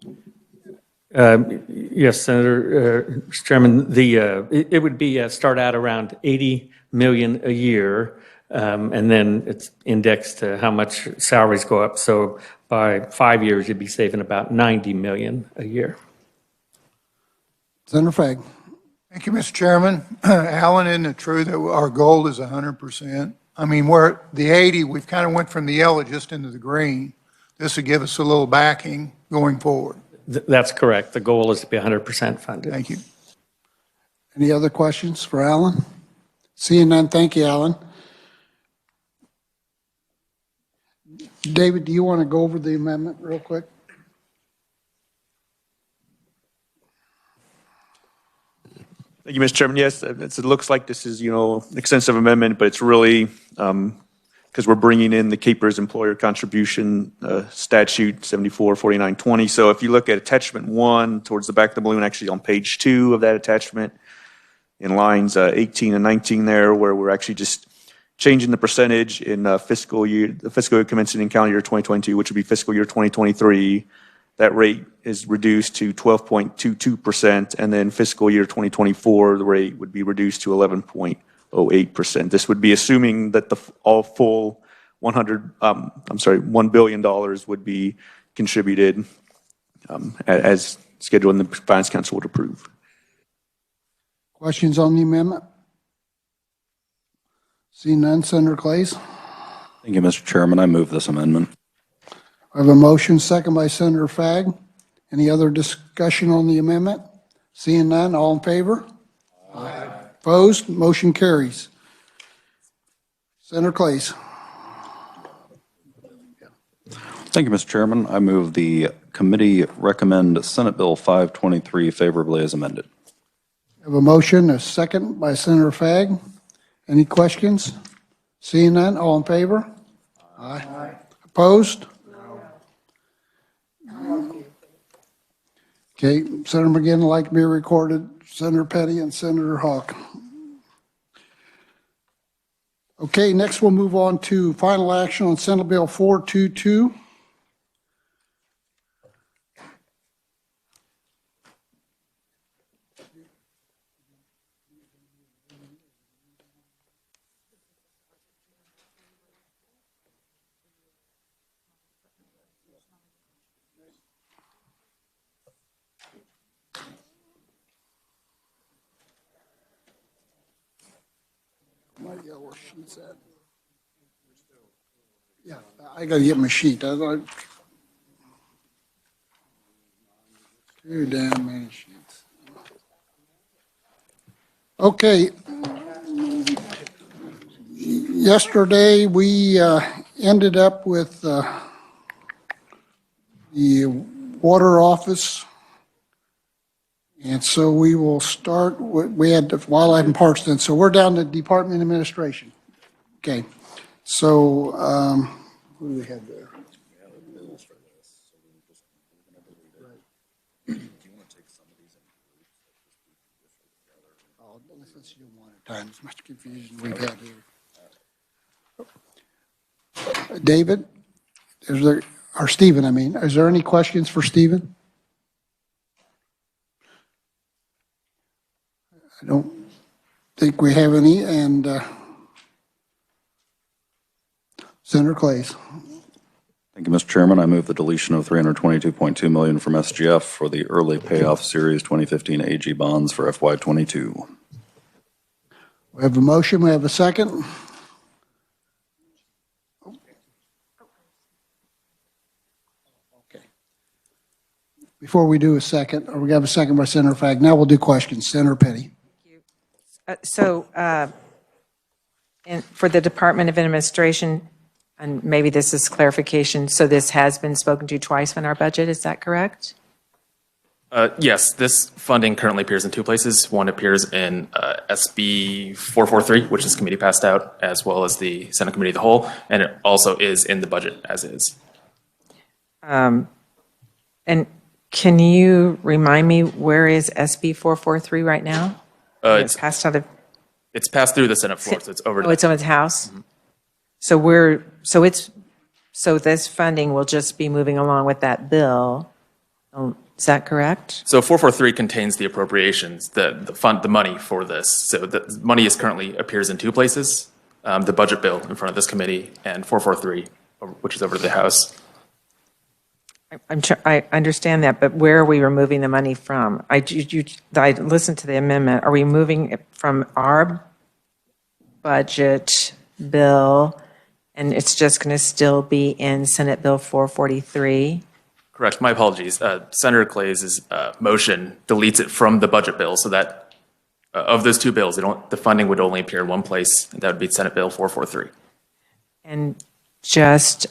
Yes, Senator, Mr. Chairman, it would be start out around 80 million a year, and then it's indexed to how much salaries go up. So by 5 years, you'd be saving about 90 million a year. Senator Fagg. Thank you, Mr. Chairman. Alan, isn't it true that our goal is 100%? I mean, we're at the 80, we've kind of went from the yellow just into the green. This would give us a little backing going forward. That's correct. The goal is to be 100% funded. Thank you. Any other questions for Alan? Seeing none, thank you, Alan. David, do you want to go over the amendment real quick? Thank you, Mr. Chairman. Yes, it looks like this is, an extensive amendment, but it's really because we're bringing in the CAPERS employer contribution statute 744920. So if you look at attachment 1 towards the back of the balloon, actually on page 2 of that attachment, in lines 18 and 19 there, where we're actually just changing the percentage in the fiscal year commencing in calendar year 2022, which would be fiscal year 2023. That rate is reduced to 12.22%, and then fiscal year 2024, the rate would be reduced to 11.08%. This would be assuming that the all full $1 billion would be contributed as scheduled, and the Finance Council would approve. Questions on the amendment? Seeing none, Senator Clays. Thank you, Mr. Chairman. I move this amendment. I have a motion, second by Senator Fagg. Any other discussion on the amendment? Seeing none, all in favor? Aye. Opposed? Motion carries. Senator Clays. Thank you, Mr. Chairman. I move the committee recommend Senate Bill 523 favorably as amended. I have a motion, a second by Senator Fagg. Any questions? Seeing none, all in favor? Aye. Opposed? Okay, Senator McGinn would like to be recorded, Senator Petty and Senator Hawk. Okay, next we'll move on to final action on Senate Bill 422. My yellow sheet's at. Yeah, I gotta get my sheet. Too damn many sheets. Yesterday, we ended up with the water office. And so we will start, we had the Wildlife and Parks then, so we're down to Department Administration. Okay, so, what do we have there? Oh, let's do one at a time, as much confusion we've had here. David, is there, or Stephen, I mean, is there any questions for Stephen? I don't think we have any, and Senator Clays. Thank you, Mr. Chairman. I move the deletion of $322.2 million from SGF for the early payoff Series 2015 AG bonds for FY22. We have a motion, we have a second. Okay. Before we do a second, or we have a second by Senator Fag, now we'll do questions. Senator Petty. And for the Department of Administration, and maybe this is clarification, so this has been spoken to twice in our budget, is that correct? Yes, this funding currently appears in two places. One appears in SB 443, which is committee passed out, as well as the Senate Committee of the Whole, and it also is in the budget as is. And can you remind me, where is SB 443 right now? It's passed out of, It's passed through the Senate floor, so it's over to oh, it's on its House? So this funding will just be moving along with that bill. Is that correct? So 443 contains the appropriations, the money for this. So the money currently appears in two places, the budget bill in front of this committee and 443, which is over to the House. I understand that, but where are we removing the money from? I listened to the amendment. Are we moving it from our budget bill, and it's just going to still be in Senate Bill 443? Correct. My apologies. Senator Clays' motion deletes it from the budget bill so that of those two bills, the funding would only appear in one place, and that would be Senate Bill 443. And just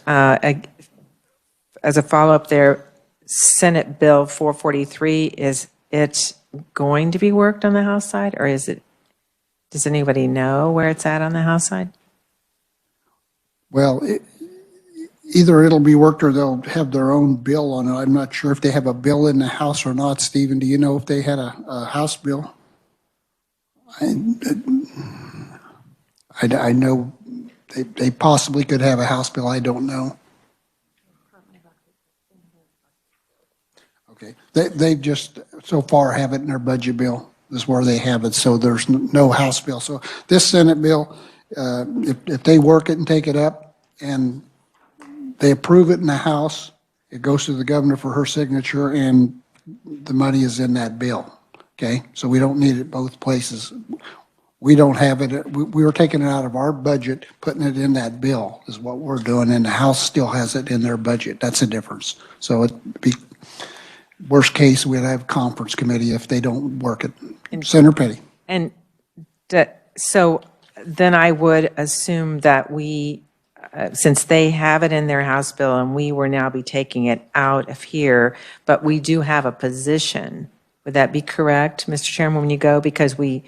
as a follow-up there, Senate Bill 443, is it going to be worked on the House side, or does anybody know where it's at on the House side? Well, either it'll be worked or they'll have their own bill on it. I'm not sure if they have a bill in the House or not. Stephen, do you know if they had a House bill? I know they possibly could have a House bill. I don't know. Okay. They just so far have it in their budget bill. This is where they have it. So there's no House bill. So this Senate bill, if they work it and take it up and they approve it in the House, it goes to the governor for her signature, and the money is in that bill. Okay, so we don't need it both places. We don't have it. We were taking it out of our budget, putting it in that bill is what we're doing, and the House still has it in their budget. That's a difference. So it'd be worst case, we'd have conference committee if they don't work it. Senator Petty. And so then I would assume that we, since they have it in their House bill and we will now be taking it out of here, but we do have a position. Would that be correct, Mr. Chairman, when you go? Because we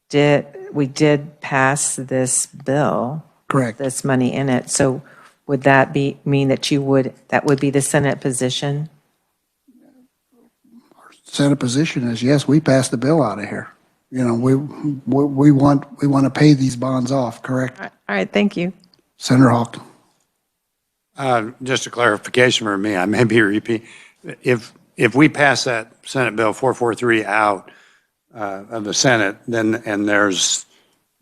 did pass this bill. Correct. This money in it. So would that mean that that would be the Senate position? Senate position is, yes, we passed the bill out of here. You know, we want to pay these bonds off, correct? All right, thank you. Senator Hawk. Just a clarification for me, I may be repeating. If we pass that Senate Bill 443 out of the Senate, and there's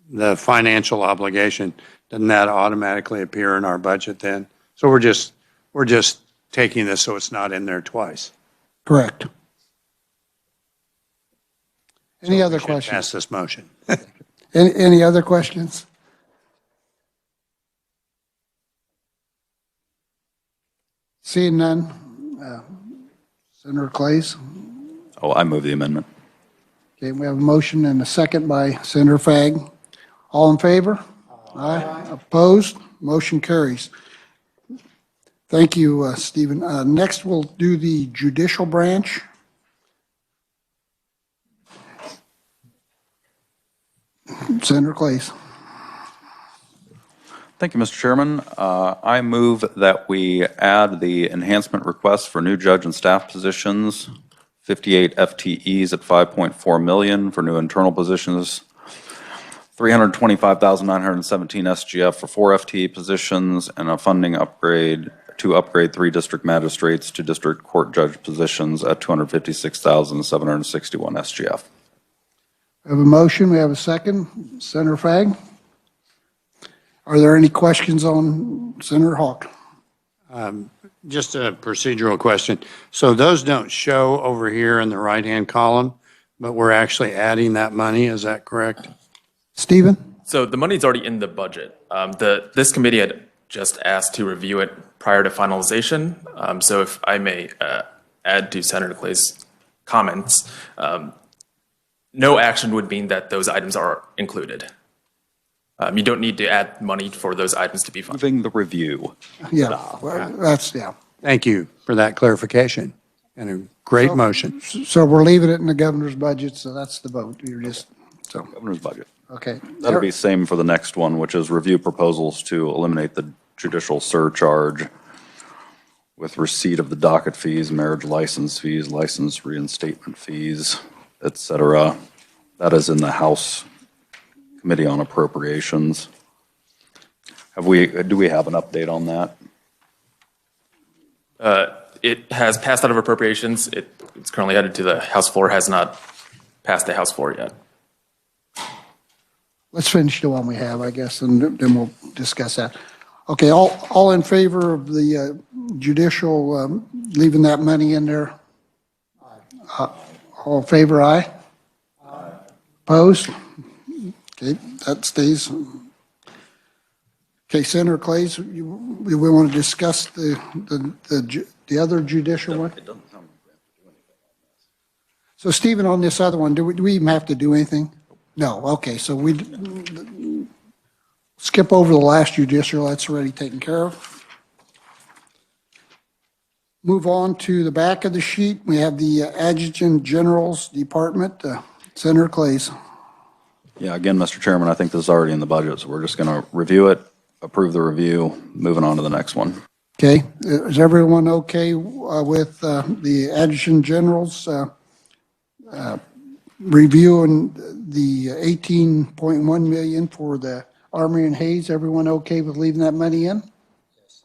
the financial obligation, doesn't that automatically appear in our budget then? So we're just taking this so it's not in there twice. Correct. Any So other we should questions? pass this motion. Any other questions? Seeing none, Senator Clays. Oh, I move the amendment. Okay, we have a motion and a second by Senator Fag. All in favor? Aye. Opposed? Motion carries. Thank you, Stephen. Next, we'll do the judicial branch. Senator Clays. Thank you, Mr. Chairman. I move that we add the enhancement request for new judge and staff positions, 58 FTEs at 5.4 million for new internal positions, 325,917 SGF for 4 FTE positions, and a funding upgrade to upgrade 3 district magistrates to district court judge positions at 256,761 SGF. We have a motion, we have a second. Senator Fagg? Are there any questions on Senator Hawk? Just a procedural question. So those don't show over here in the right-hand column, but we're actually adding that money, is that correct? Stephen? So the money's already in the budget. This committee had just asked to review it prior to finalization. So if I may add to Senator Clay's comments, no action would mean that those items are included. You don't need to add money for those items to be funded. Moving the review. Yeah, that's, yeah. Thank you for that clarification and a great motion. So we're leaving it in the governor's budget, so that's the vote. You're just, so, Governor's budget. okay. That'll be same for the next one, which is review proposals to eliminate the judicial surcharge with receipt of the docket fees, marriage license fees, license reinstatement fees, et cetera. That is in the House Committee on Appropriations. Do we have an update on that? It has passed out of appropriations. It's currently headed to the House floor, has not passed the House floor yet. Let's finish the one we have, I guess, and then we'll discuss that. Okay, all in favor of the judicial, leaving that money in there? All in favor, aye? Aye. Opposed? Okay, that stays. Okay, Senator Clays, we want to discuss the other judicial one? It doesn't sound like we have to do anything on this. So Stephen, on this other one, do we even have to do anything? No, okay, so we skip over the last judicial, that's already taken care of. Move on to the back of the sheet, we have the Adjutant General's Department, Senator Clays. Yeah, again, Mr. Chairman, I think this is already in the budget, so we're just going to review it, approve the review, moving on to the next one. Okay, is everyone okay with the Adjutant General's reviewing the 18.1 million for the Armory and Hayes? Everyone okay with leaving that money in? Yes.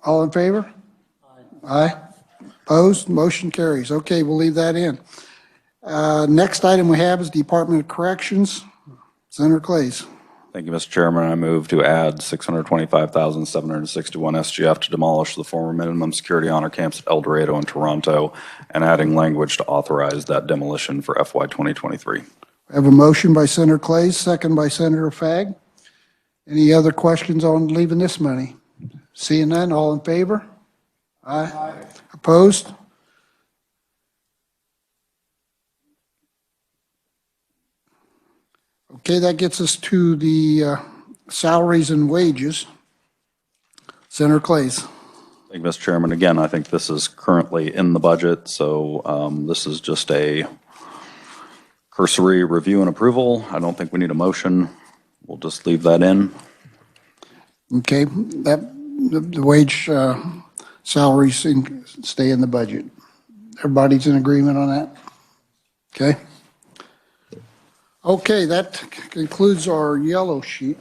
All in favor? Aye. Aye. Opposed? Motion carries. Okay, we'll leave that in. Next item we have is Department of Corrections. Senator Clays. Thank you, Mr. Chairman. I move to add 625,761 SGF to demolish the former minimum security honor camps at El Dorado and Toronto, and adding language to authorize that demolition for FY 2023. I have a motion by Senator Clays, second by Senator Fagg. Any other questions on leaving this money? Seeing none, all in favor? Aye. Aye. Opposed? Okay, that gets us to the salaries and wages. Senator Clays. Thank you, Mr. Chairman. Again, I think this is currently in the budget, so this is just a cursory review and approval. I don't think we need a motion. We'll just leave that in. Okay, the wage salaries stay in the budget. Everybody's in agreement on that? Okay. Okay, that concludes our yellow sheet.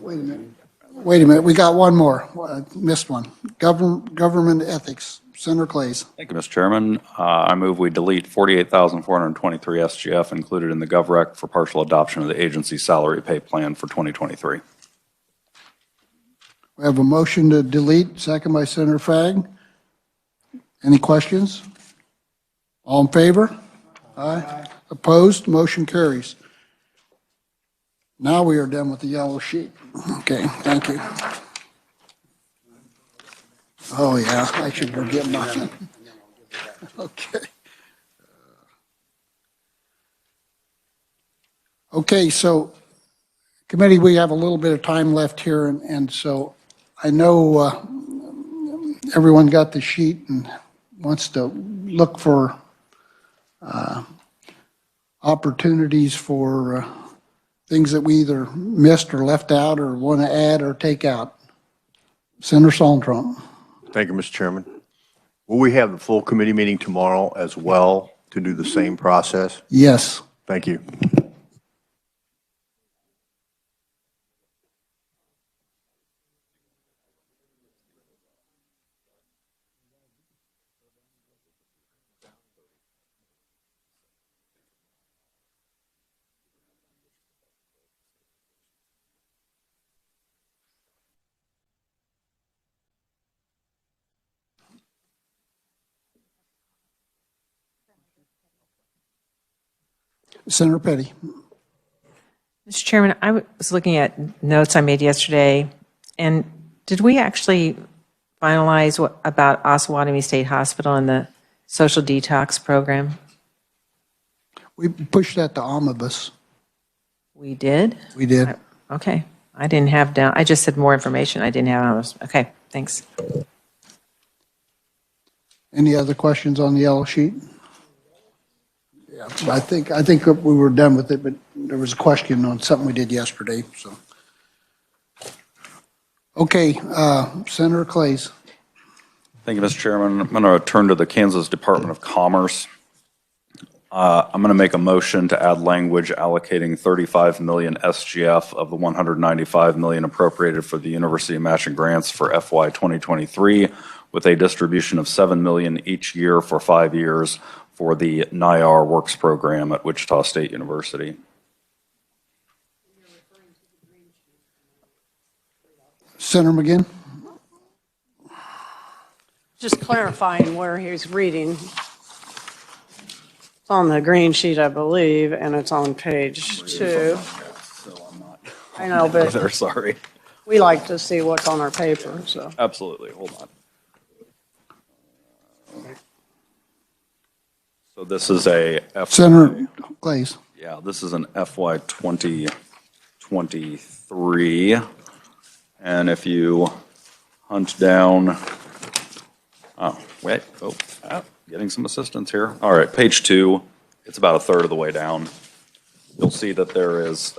Wait a minute, we got one more. Missed one. Government ethics. Senator Clays. Thank you, Mr. Chairman. I move we delete 48,423 SGF included in the GovRec for partial adoption of the agency salary pay plan for 2023. We have a motion to delete, second by Senator Fagg. Any questions? All in favor? Aye. Opposed? Motion carries. Now we are done with the yellow sheet. Okay, thank you. Oh, yeah, I should forget mine. Okay. Okay, so committee, we have a little bit of time left here, and so I know everyone got the sheet and wants to look for opportunities for things that we either missed or left out or want to add or take out. Senator Soltrump. Thank you, Mr. Chairman. Will we have the full committee meeting tomorrow as well to do the same process? Yes. Thank you. Senator Petty. Mr. Chairman, I was looking at notes I made yesterday, and did we actually finalize about Osawatomie State Hospital and the social detox program? We pushed that to omnibus. We did? We did. Okay. I didn't have down, I just said more information. I didn't have, okay, thanks. Any other questions on the yellow sheet? Yeah, I think we were done with it, but there was a question on something we did yesterday, so. Okay, Senator Clays. Thank you, Mr. Chairman. I'm going to turn to the Kansas Department of Commerce. I'm going to make a motion to add language allocating 35 million SGF of the 195 million appropriated for the University matching grants for FY 2023, with a distribution of 7 million each year for 5 years for the NIAR Works program at Wichita State University. Senator McGinn. Just clarifying where he's reading. It's on the green sheet, I believe, and it's on page 2. I know, but They're sorry. we like to see what's on our paper, so. Absolutely. Hold on. So this is a Senator Clays. Yeah, this is an FY 2023. And if you hunt down, getting some assistance here. All right, page 2, it's about a third of the way down. You'll see that there is,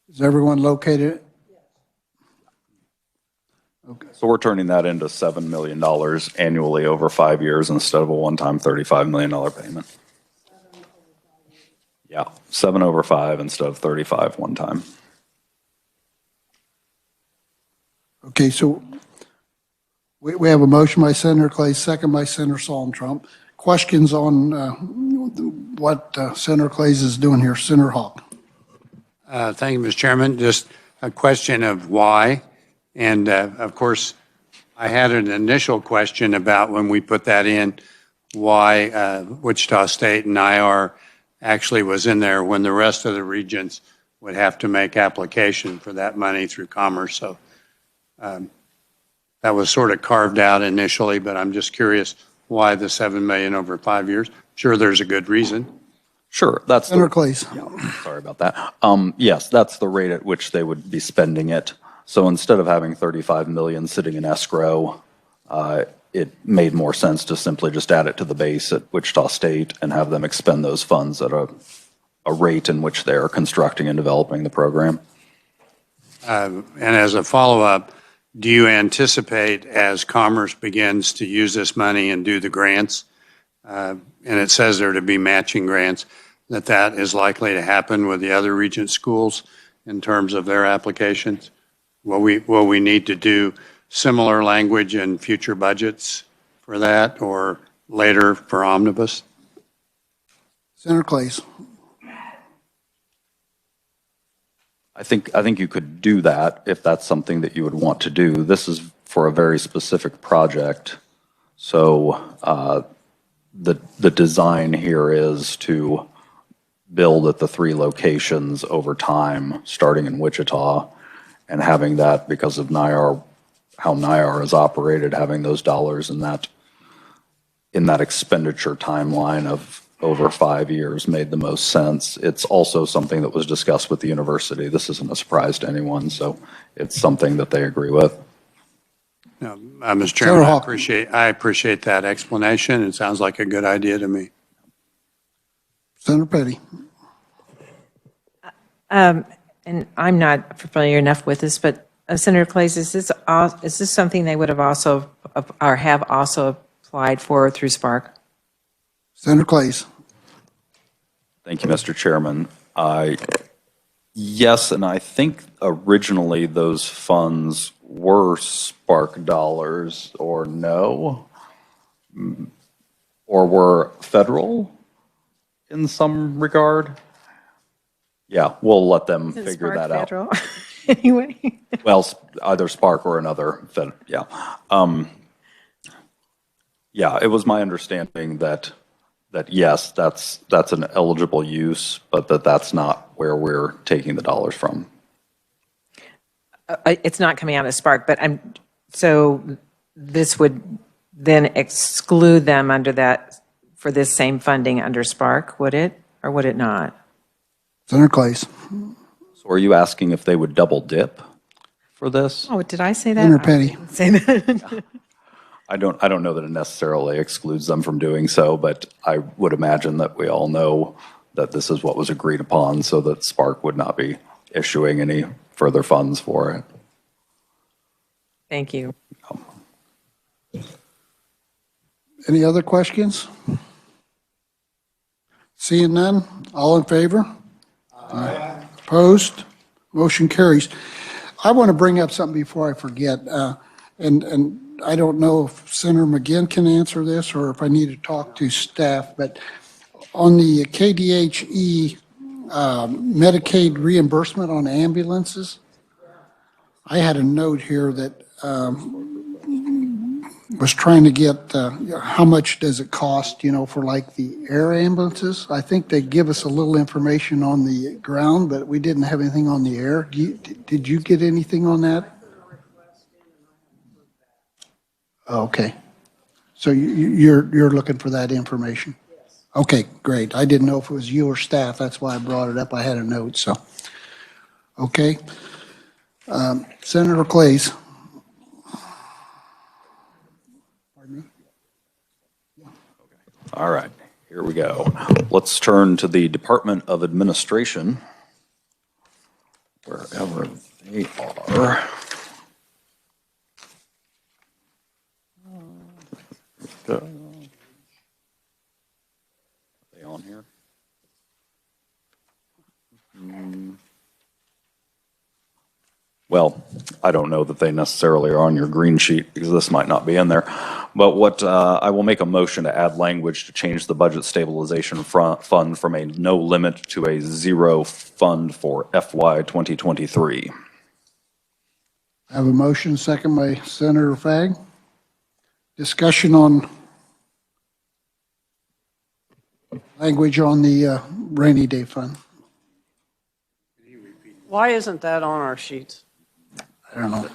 Is everyone located? so we're turning that into $7 million annually over 5 years instead of a one-time $35 million payment. Yeah, 7 over 5 instead of 35 one time. Okay, so we have a motion by Senator Clay, second by Senator Soltrump. Questions on what Senator Clays is doing here? Senator Hawk. Thank you, Mr. Chairman. Just a question of why. And of course, I had an initial question about when we put that in, why Wichita State and IR actually was in there when the rest of the regions would have to make application for that money through Commerce. So that was sort of carved out initially, but I'm just curious why the 7 million over 5 years. Sure, there's a good reason. Sure, that's Senator Clays. sorry about that. Yes, that's the rate at which they would be spending it. So instead of having 35 million sitting in escrow, it made more sense to simply just add it to the base at Wichita State and have them expend those funds at a rate in which they're constructing and developing the program. And as a follow-up, do you anticipate as Commerce begins to use this money and do the grants, and it says there to be matching grants, that is likely to happen with the other Regent schools in terms of their applications? Will we need to do similar language in future budgets for that or later for omnibus? Senator Clays. I think you could do that if that's something that you would want to do. This is for a very specific project. So the design here is to build at the 3 locations over time, starting in Wichita, and having that because of NIAR how NIAR is operated, having those dollars in that expenditure timeline of over 5 years made the most sense. It's also something that was discussed with the university. This isn't a surprise to anyone, so it's something that they agree with. No, Mr. Chairman, Senator Hawk. I appreciate that explanation. It sounds like a good idea to me. Senator Petty. And I'm not familiar enough with this, but Senator Clays, is this something they would have also, or have also applied for through Spark? Senator Clays. Thank you, Mr. Chairman. Yes, and I think originally those funds were Spark dollars, or no? Or were federal in some regard? Yeah, we'll let them Isn't figure Spark that out. federal? Anyway. Well, either Spark or another, yeah. Yeah, it was my understanding that yes, that's an eligible use, but that's not where we're taking the dollars from. It's not coming out of Spark, but so this would then exclude them under that, for this same funding under Spark, would it, or would it not? Senator Clays. So are you asking if they would double dip for this? Oh, did I say that? Senator Petty. I didn't say that. I don't know that it necessarily excludes them from doing so, but I would imagine that we all know that this is what was agreed upon, so that Spark would not be issuing any further funds for it. Thank you. Any other questions? Seeing none, all in favor? Aye. Opposed? Motion carries. I want to bring up something before I forget, and I don't know if Senator McGinn can answer this or if I need to talk to staff, but on the KDHE Medicaid reimbursement on ambulances, I had a note here that was trying to get how much does it cost, for like the air ambulances. I think they give us a little information on the ground, but we didn't have anything on the air. Did you get anything on that? Okay. So you're looking for that information? Yes. Okay, great. I didn't know if it was you or staff. That's why I brought it up. I had a note, so. Okay. Senator Clays. All right, here we go. Let's turn to the Department of Administration, wherever they are. Are they on here? Well, I don't know that they necessarily are on your green sheet because this might not be in there. But I will make a motion to add language to change the budget stabilization fund from a no limit to a zero fund for FY 2023. I have a motion, second by Senator Fagg. Discussion on language on the rainy day fund. Why isn't that on our sheets? I don't know.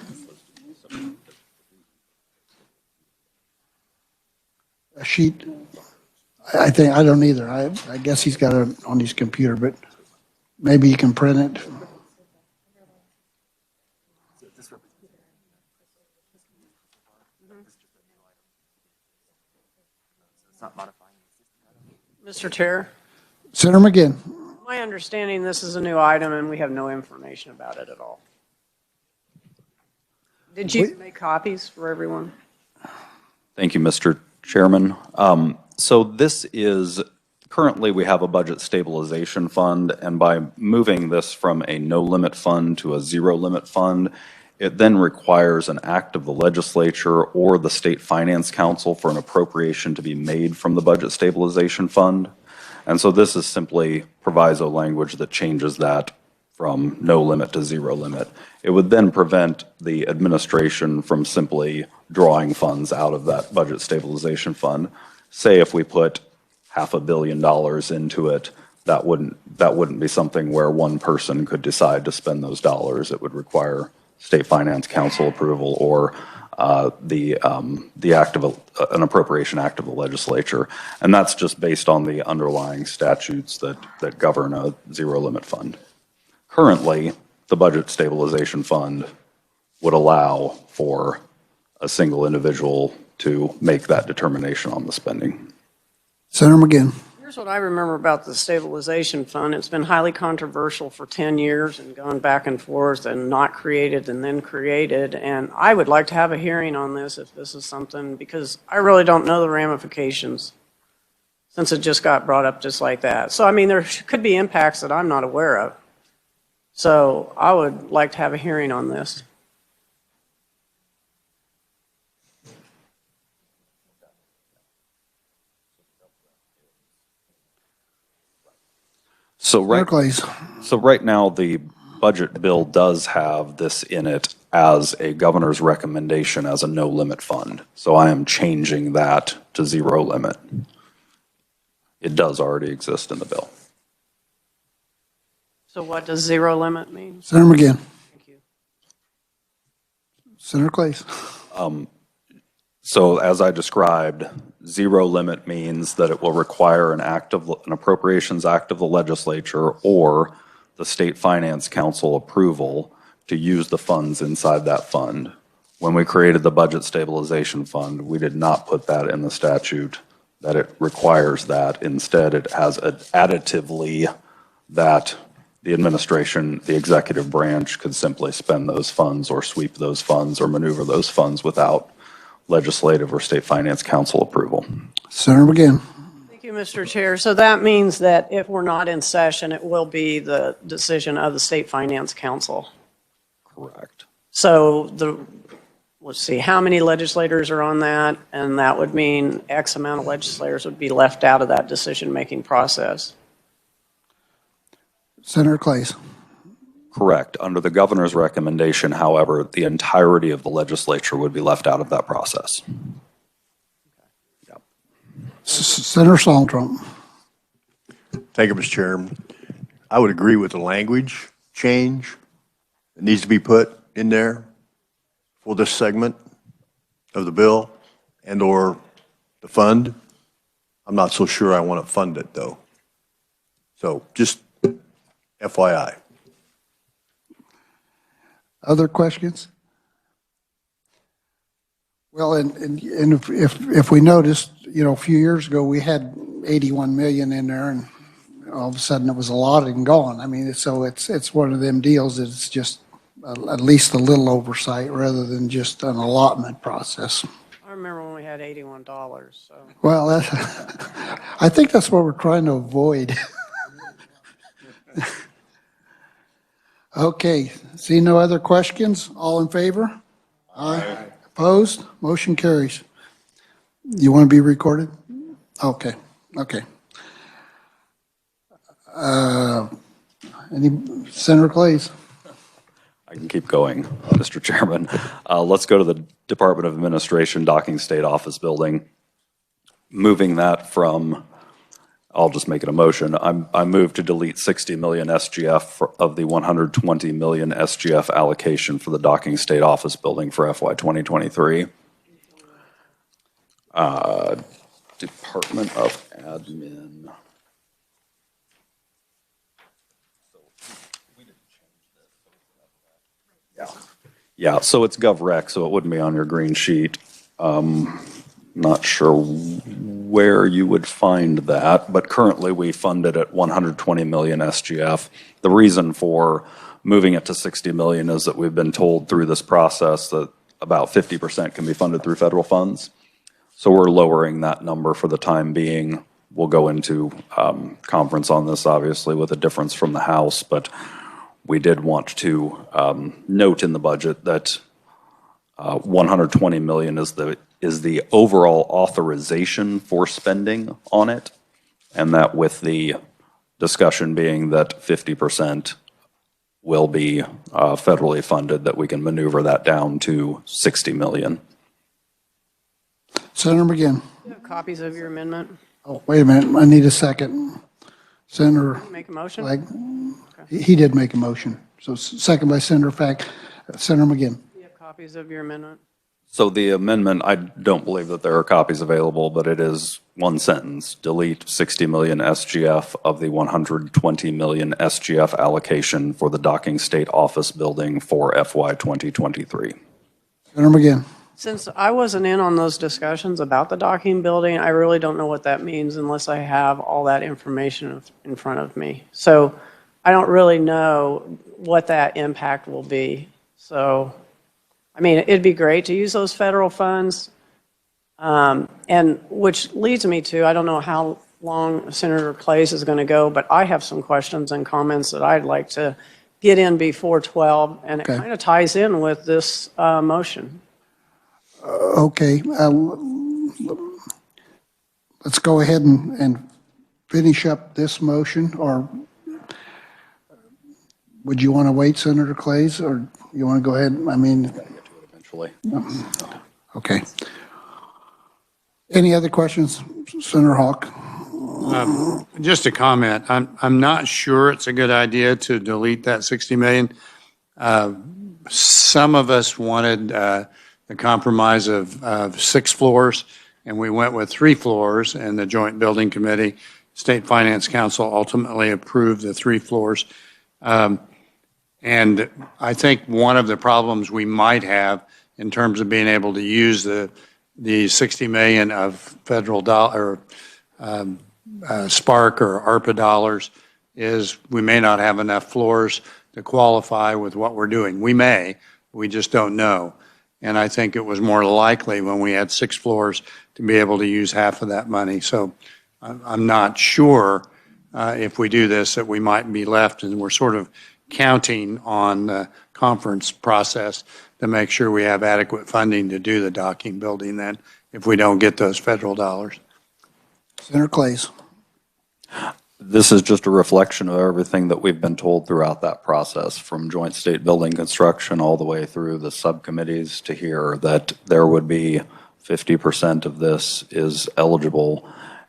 A sheet, I think, I don't either. I guess he's got it on his computer, but maybe you can print it. Mr. Chair, Senator McGinn. my understanding, this is a new item and we have no information about it at all. Did you make copies for everyone? Thank you, Mr. Chairman. So this is, currently we have a budget stabilization fund, and by moving this from a no limit fund to a zero limit fund, it then requires an act of the legislature or the state finance council for an appropriation to be made from the budget stabilization fund. And so this is simply proviso language that changes that from no limit to zero limit. It would then prevent the administration from simply drawing funds out of that budget stabilization fund. Say if we put $500 million into it, that wouldn't be something where one person could decide to spend those dollars. It would require State Finance Council approval or the act of, an appropriation act of the legislature. And that's just based on the underlying statutes that govern a zero limit fund. Currently, the Budget Stabilization Fund would allow for a single individual to make that determination on the spending. Senator McGinn. Here's what I remember about the stabilization fund. It's been highly controversial for 10 years and gone back and forth and not created and then created. And I would like to have a hearing on this if this is something, because I really don't know the ramifications since it just got brought up just like that. So, I mean, there could be impacts that I'm not aware of. So I would like to have a hearing on this. So Senator Clays. So right now, the budget bill does have this in it as a governor's recommendation as a no limit fund. So I am changing that to zero limit. It does already exist in the bill. So what does zero limit mean? Senator McGinn. Thank you. Senator Clays. So as I described, zero limit means that it will require an appropriations act of the legislature or the State Finance Council approval to use the funds inside that fund. When we created the Budget Stabilization Fund, we did not put that in the statute, that it requires that. Instead, it has additively that the administration, the executive branch could simply spend those funds or sweep those funds or maneuver those funds without legislative or State Finance Council approval. Senator McGinn. Thank you, Mr. Chair. So that means that if we're not in session, it will be the decision of the State Finance Council. Correct. So let's see, how many legislators are on that? And that would mean X amount of legislators would be left out of that decision-making process. Senator Clays. Correct. Under the governor's recommendation, however, the entirety of the legislature would be left out of that process. Senator Saltram. Thank you, Mr. Chairman. I would agree with the language change that needs to be put in there for this segment of the bill and/or the fund. I'm not so sure I want to fund it, though. So just FYI. Other questions? Well, and if we noticed, a few years ago, we had 81 million in there and all of a sudden it was allotted and gone. I mean, so it's one of them deals that it's just at least a little oversight rather than just an allotment process. I remember when we had $81, so. Well, I think that's what we're trying to avoid. Okay, see no other questions? All in favor? Aye. Opposed? Motion carries. You want to be recorded? Okay, okay. Senator Clays? I can keep going, Mr. Chairman. Let's go to the Department of Administration Docking State Office Building. Moving that from, I'll just make it a motion. I move to delete 60 million SGF of the 120 million SGF allocation for the Docking State Office Building for FY 2023. Department of Admin. Yeah, so it's GovRec, so it wouldn't be on your green sheet. Not sure where you would find that, but currently we fund it at 120 million SGF. The reason for moving it to 60 million is that we've been told through this process that about 50% can be funded through federal funds. So we're lowering that number for the time being. We'll go into conference on this, obviously, with a difference from the House, but we did want to note in the budget that 120 million is the overall authorization for spending on it, and that with the discussion being that 50% will be federally funded, that we can maneuver that down to 60 million. Senator McGinn? You have copies of your amendment? Oh, wait a minute, I need a second. Senator Make a motion? Flagg? He did make a motion, so second by Senator Flagg. Senator McGinn. You have copies of your amendment? So the amendment, I don't believe that there are copies available, but it is one sentence. Delete 60 million SGF of the 120 million SGF allocation for the docking state office building for FY 2023. Senator McGinn. Since I wasn't in on those discussions about the docking building, I really don't know what that means unless I have all that information in front of me. So I don't really know what that impact will be. So, I mean, it'd be great to use those federal funds. And which leads me to, I don't know how long Senator Clays is going to go, but I have some questions and comments that I'd like to get in before 12, and it Okay. kind of ties in with this motion. Okay, let's go ahead and finish up this motion, or would you want to wait, Senator Clays, or you want to go ahead? I mean, Eventually. okay. Any other questions, Senator Hawk? Just a comment. I'm not sure it's a good idea to delete that 60 million. Some of us wanted the compromise of 6 floors, and we went with 3 floors, and the Joint Building Committee, State Finance Council ultimately approved the 3 floors. And I think one of the problems we might have in terms of being able to use the 60 million of federal dollar, Spark or ARPA dollars is we may not have enough floors to qualify with what we're doing. We may, we just don't know. And I think it was more likely when we had 6 floors to be able to use half of that money. So I'm not sure if we do this that we might be left, and we're sort of counting on the conference process to make sure we have adequate funding to do the docking building then if we don't get those federal dollars. Senator Clays. This is just a reflection of everything that we've been told throughout that process, from joint state building construction all the way through the subcommittees to here, that there would be 50% of this is eligible.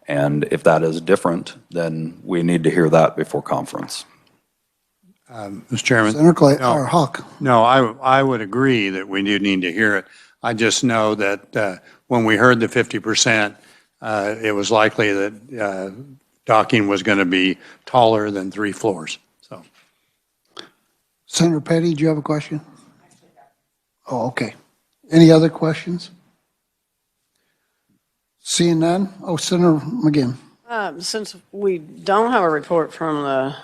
And if that is different, then we need to hear that before conference. Mr. Chairman? Senator Clays, No. or Hawk. No, I would agree that we do need to hear it. I just know that when we heard the 50%, it was likely that docking was going to be taller than 3 floors. So, Senator Petty, do you have a question? Oh, okay. Any other questions? Seeing none? Oh, Senator McGinn. Since we don't have a report from the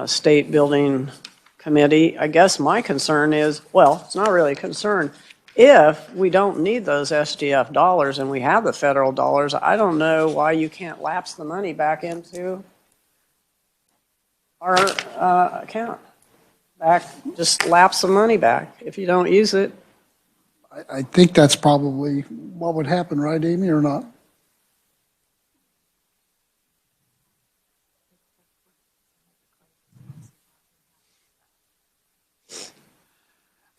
State Building Committee, I guess my concern is, well, it's not really a concern. If we don't need those SDF dollars and we have the federal dollars, I don't know why you can't lapse the money back into our account. Just lapse the money back if you don't use it. I think that's probably what would happen, right, Amy, or not?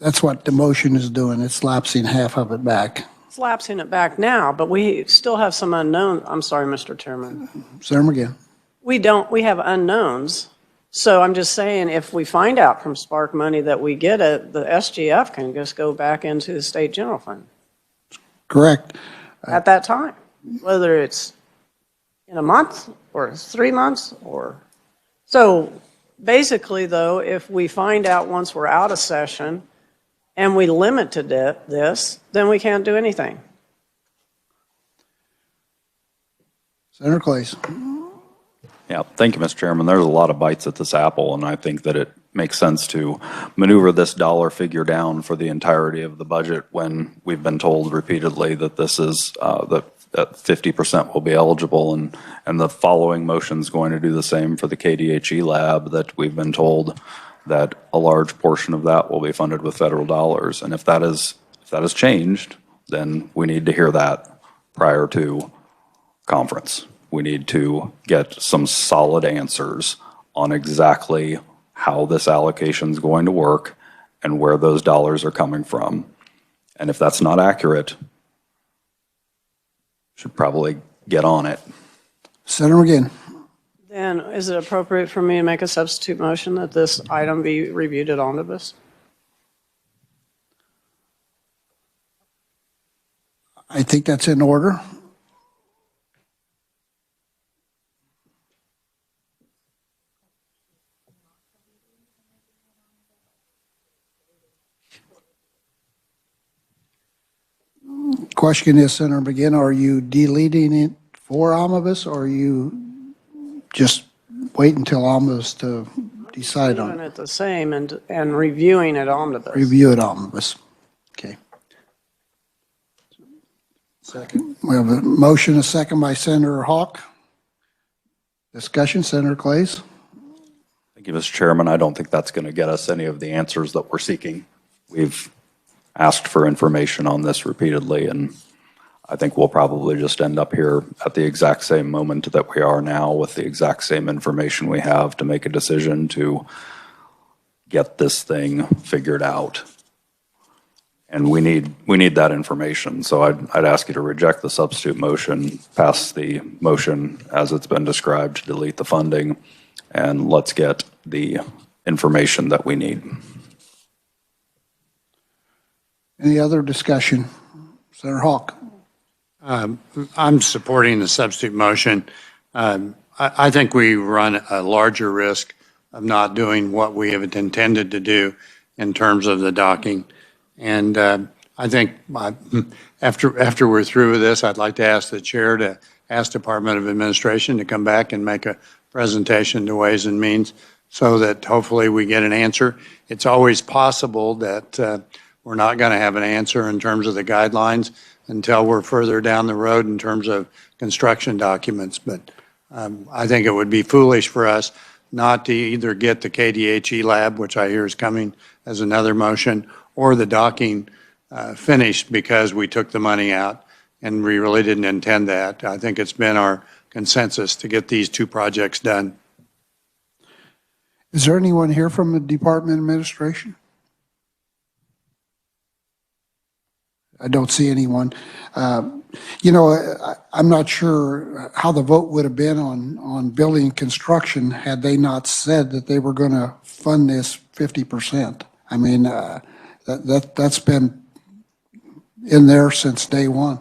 That's what the motion is doing. It's lapsing half of it back. It's lapsing it back now, but we still have some unknown. I'm sorry, Mr. Chairman. Senator McGinn. We have unknowns. So I'm just saying, if we find out from Spark money that we get it, the SGF can just go back into the state general fund Correct. at that time, whether it's in a month or 3 months or. So basically, though, if we find out once we're out of session and we limit to this, then we can't do anything. Senator Clays. Yeah, thank you, Mr. Chairman. There's a lot of bites at this apple, and I think that it makes sense to maneuver this dollar figure down for the entirety of the budget when we've been told repeatedly that this is, that 50% will be eligible, and the following motion is going to do the same for the KDHE lab, that we've been told that a large portion of that will be funded with federal dollars. And if that is changed, then we need to hear that prior to conference. We need to get some solid answers on exactly how this allocation is going to work and where those dollars are coming from. And if that's not accurate, should probably get on it. Senator McGinn. Then is it appropriate for me to make a substitute motion that this item be reviewed at omnibus? I think that's in order. Question is, Senator McGinn, are you deleting it for omnibus, or are you just wait until omnibus to decide on Doing it? it the same and reviewing it omnibus. Review it omnibus. Okay. Second. We have a motion, a second by Senator Hawk. Discussion, Senator Clays. Thank you, Mr. Chairman. I don't think that's going to get us any of the answers that we're seeking. We've asked for information on this repeatedly, and I think we'll probably just end up here at the exact same moment that we are now with the exact same information we have to make a decision to get this thing figured out. And we need that information. So I'd ask you to reject the substitute motion, pass the motion as it's been described to delete the funding, and let's get the information that we need. Any other discussion? Senator Hawk. I'm supporting the substitute motion. I think we run a larger risk of not doing what we have intended to do in terms of the docking. And I think after we're through with this, I'd like to ask the chair to ask Department of Administration to come back and make a presentation to Ways and Means so that hopefully we get an answer. It's always possible that we're not going to have an answer in terms of the guidelines until we're further down the road in terms of construction documents. But I think it would be foolish for us not to either get the KDHE lab, which I hear is coming as another motion, or the docking finished because we took the money out and we really didn't intend that. I think it's been our consensus to get these two projects done. Is there anyone here from the Department of Administration? I don't see anyone. You know, I'm not sure how the vote would have been on building and construction had they not said that they were going to fund this 50%. I mean, that's been in there since day one.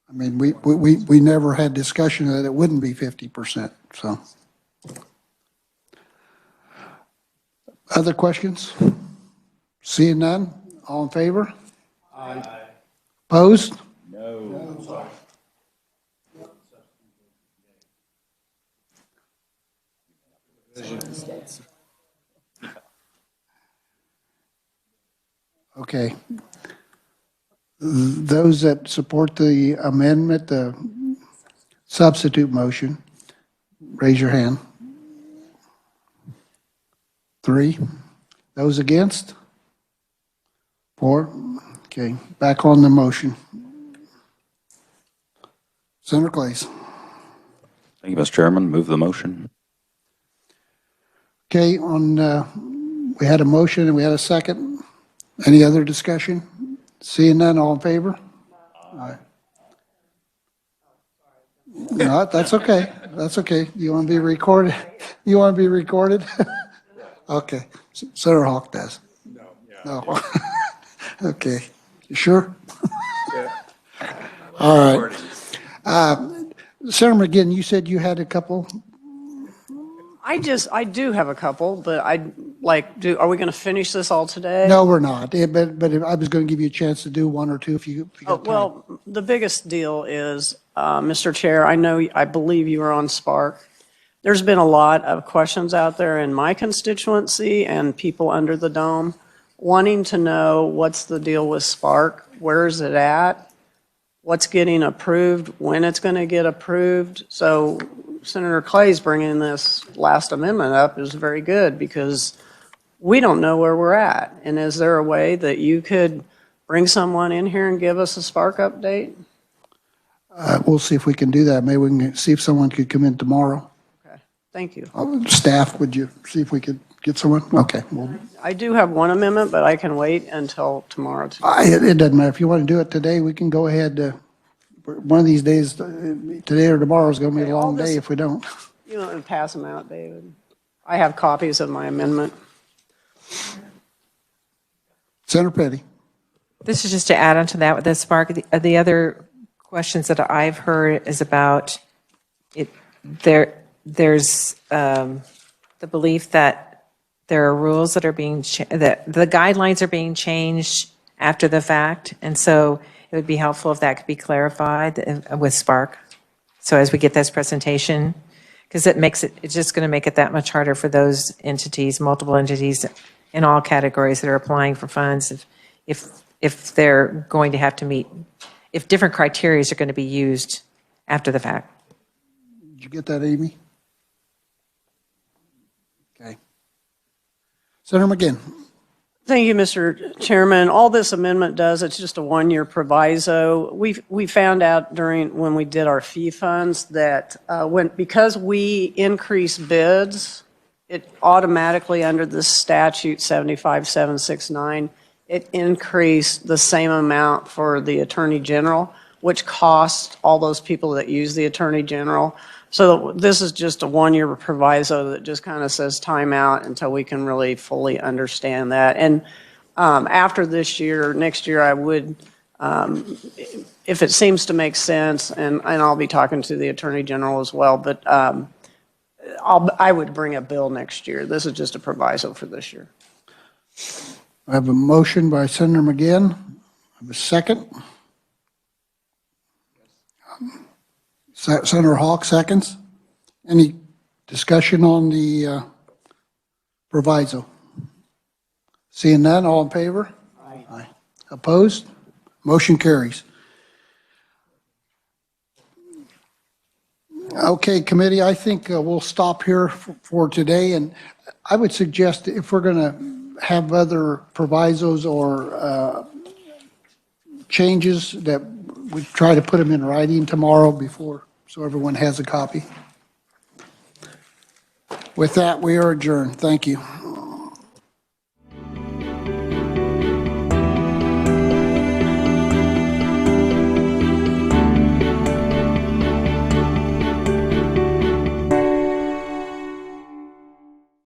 I mean, we never had discussion that it wouldn't be 50%, so. Other questions? Seeing none, all in favor? Aye. Opposed? No. Okay. Those that support the amendment, the substitute motion, raise your hand. 3. Those against? 4. Okay, back on the motion. Senator Clays. Thank you, Mr. Chairman. Move the motion. Okay, we had a motion and we had a second. Any other discussion? Seeing none, all in favor? Aye. No, that's okay. That's okay. You want to be recorded? You want to be recorded? Okay. Senator Hawk does. No. Okay. You sure? All right. Senator McGinn, you said you had a couple? I do have a couple, but are we going to finish this all today? No, we're not. But I was going to give you a chance to do one or two if you got time. Well, the biggest deal is, Mr. Chair, I believe you were on Spark. There's been a lot of questions out there in my constituency and people under the dome wanting to know what's the deal with Spark, where is it at, what's getting approved, when it's going to get approved. So Senator Clay's bringing this last amendment up is very good because we don't know where we're at. And is there a way that you could bring someone in here and give us a Spark update? We'll see if we can do that. Maybe we can see if someone could come in tomorrow. Okay, thank you. Staff, would you see if we could get someone? Okay. Well, I do have one amendment, but I can wait until tomorrow. it doesn't matter. If you want to do it today, we can go ahead. One of these days, today or tomorrow is going to be a long day if we don't. You want to pass them out, David? I have copies of my amendment. Senator Petty. This is just to add on to that with the Spark. The other questions that I've heard is about it. There's the belief that there are rules that are being, that the guidelines are being changed after the fact. And so it would be helpful if that could be clarified with Spark. So as we get this presentation, because it's just going to make it that much harder for those entities, multiple entities in all categories that are applying for funds, if they're going to have to meet, if different criteria are going to be used after the fact. Did you get that, Amy? Okay. Senator McGinn. Thank you, Mr. Chairman. All this amendment does, it's just a one-year proviso. We found out when we did our fee funds that because we increase bids, it automatically under the statute 75769, it increased the same amount for the Attorney General, which costs all those people that use the Attorney General. So this is just a one-year proviso that just kind of says timeout until we can really fully understand that. And after this year, next year, I would, if it seems to make sense, and I'll be talking to the Attorney General as well, but I would bring a bill next year. This is just a proviso for this year. I have a motion by Senator McGinn. I have a second. Senator Hawk seconds. Any discussion on the proviso? Seeing none, all in favor? Aye. Opposed? Motion carries. Okay, committee, I think we'll stop here for today, and I would suggest if we're going to have other provisos or changes that we try to put them in writing tomorrow so everyone has a copy. With that, we are adjourned. Thank you.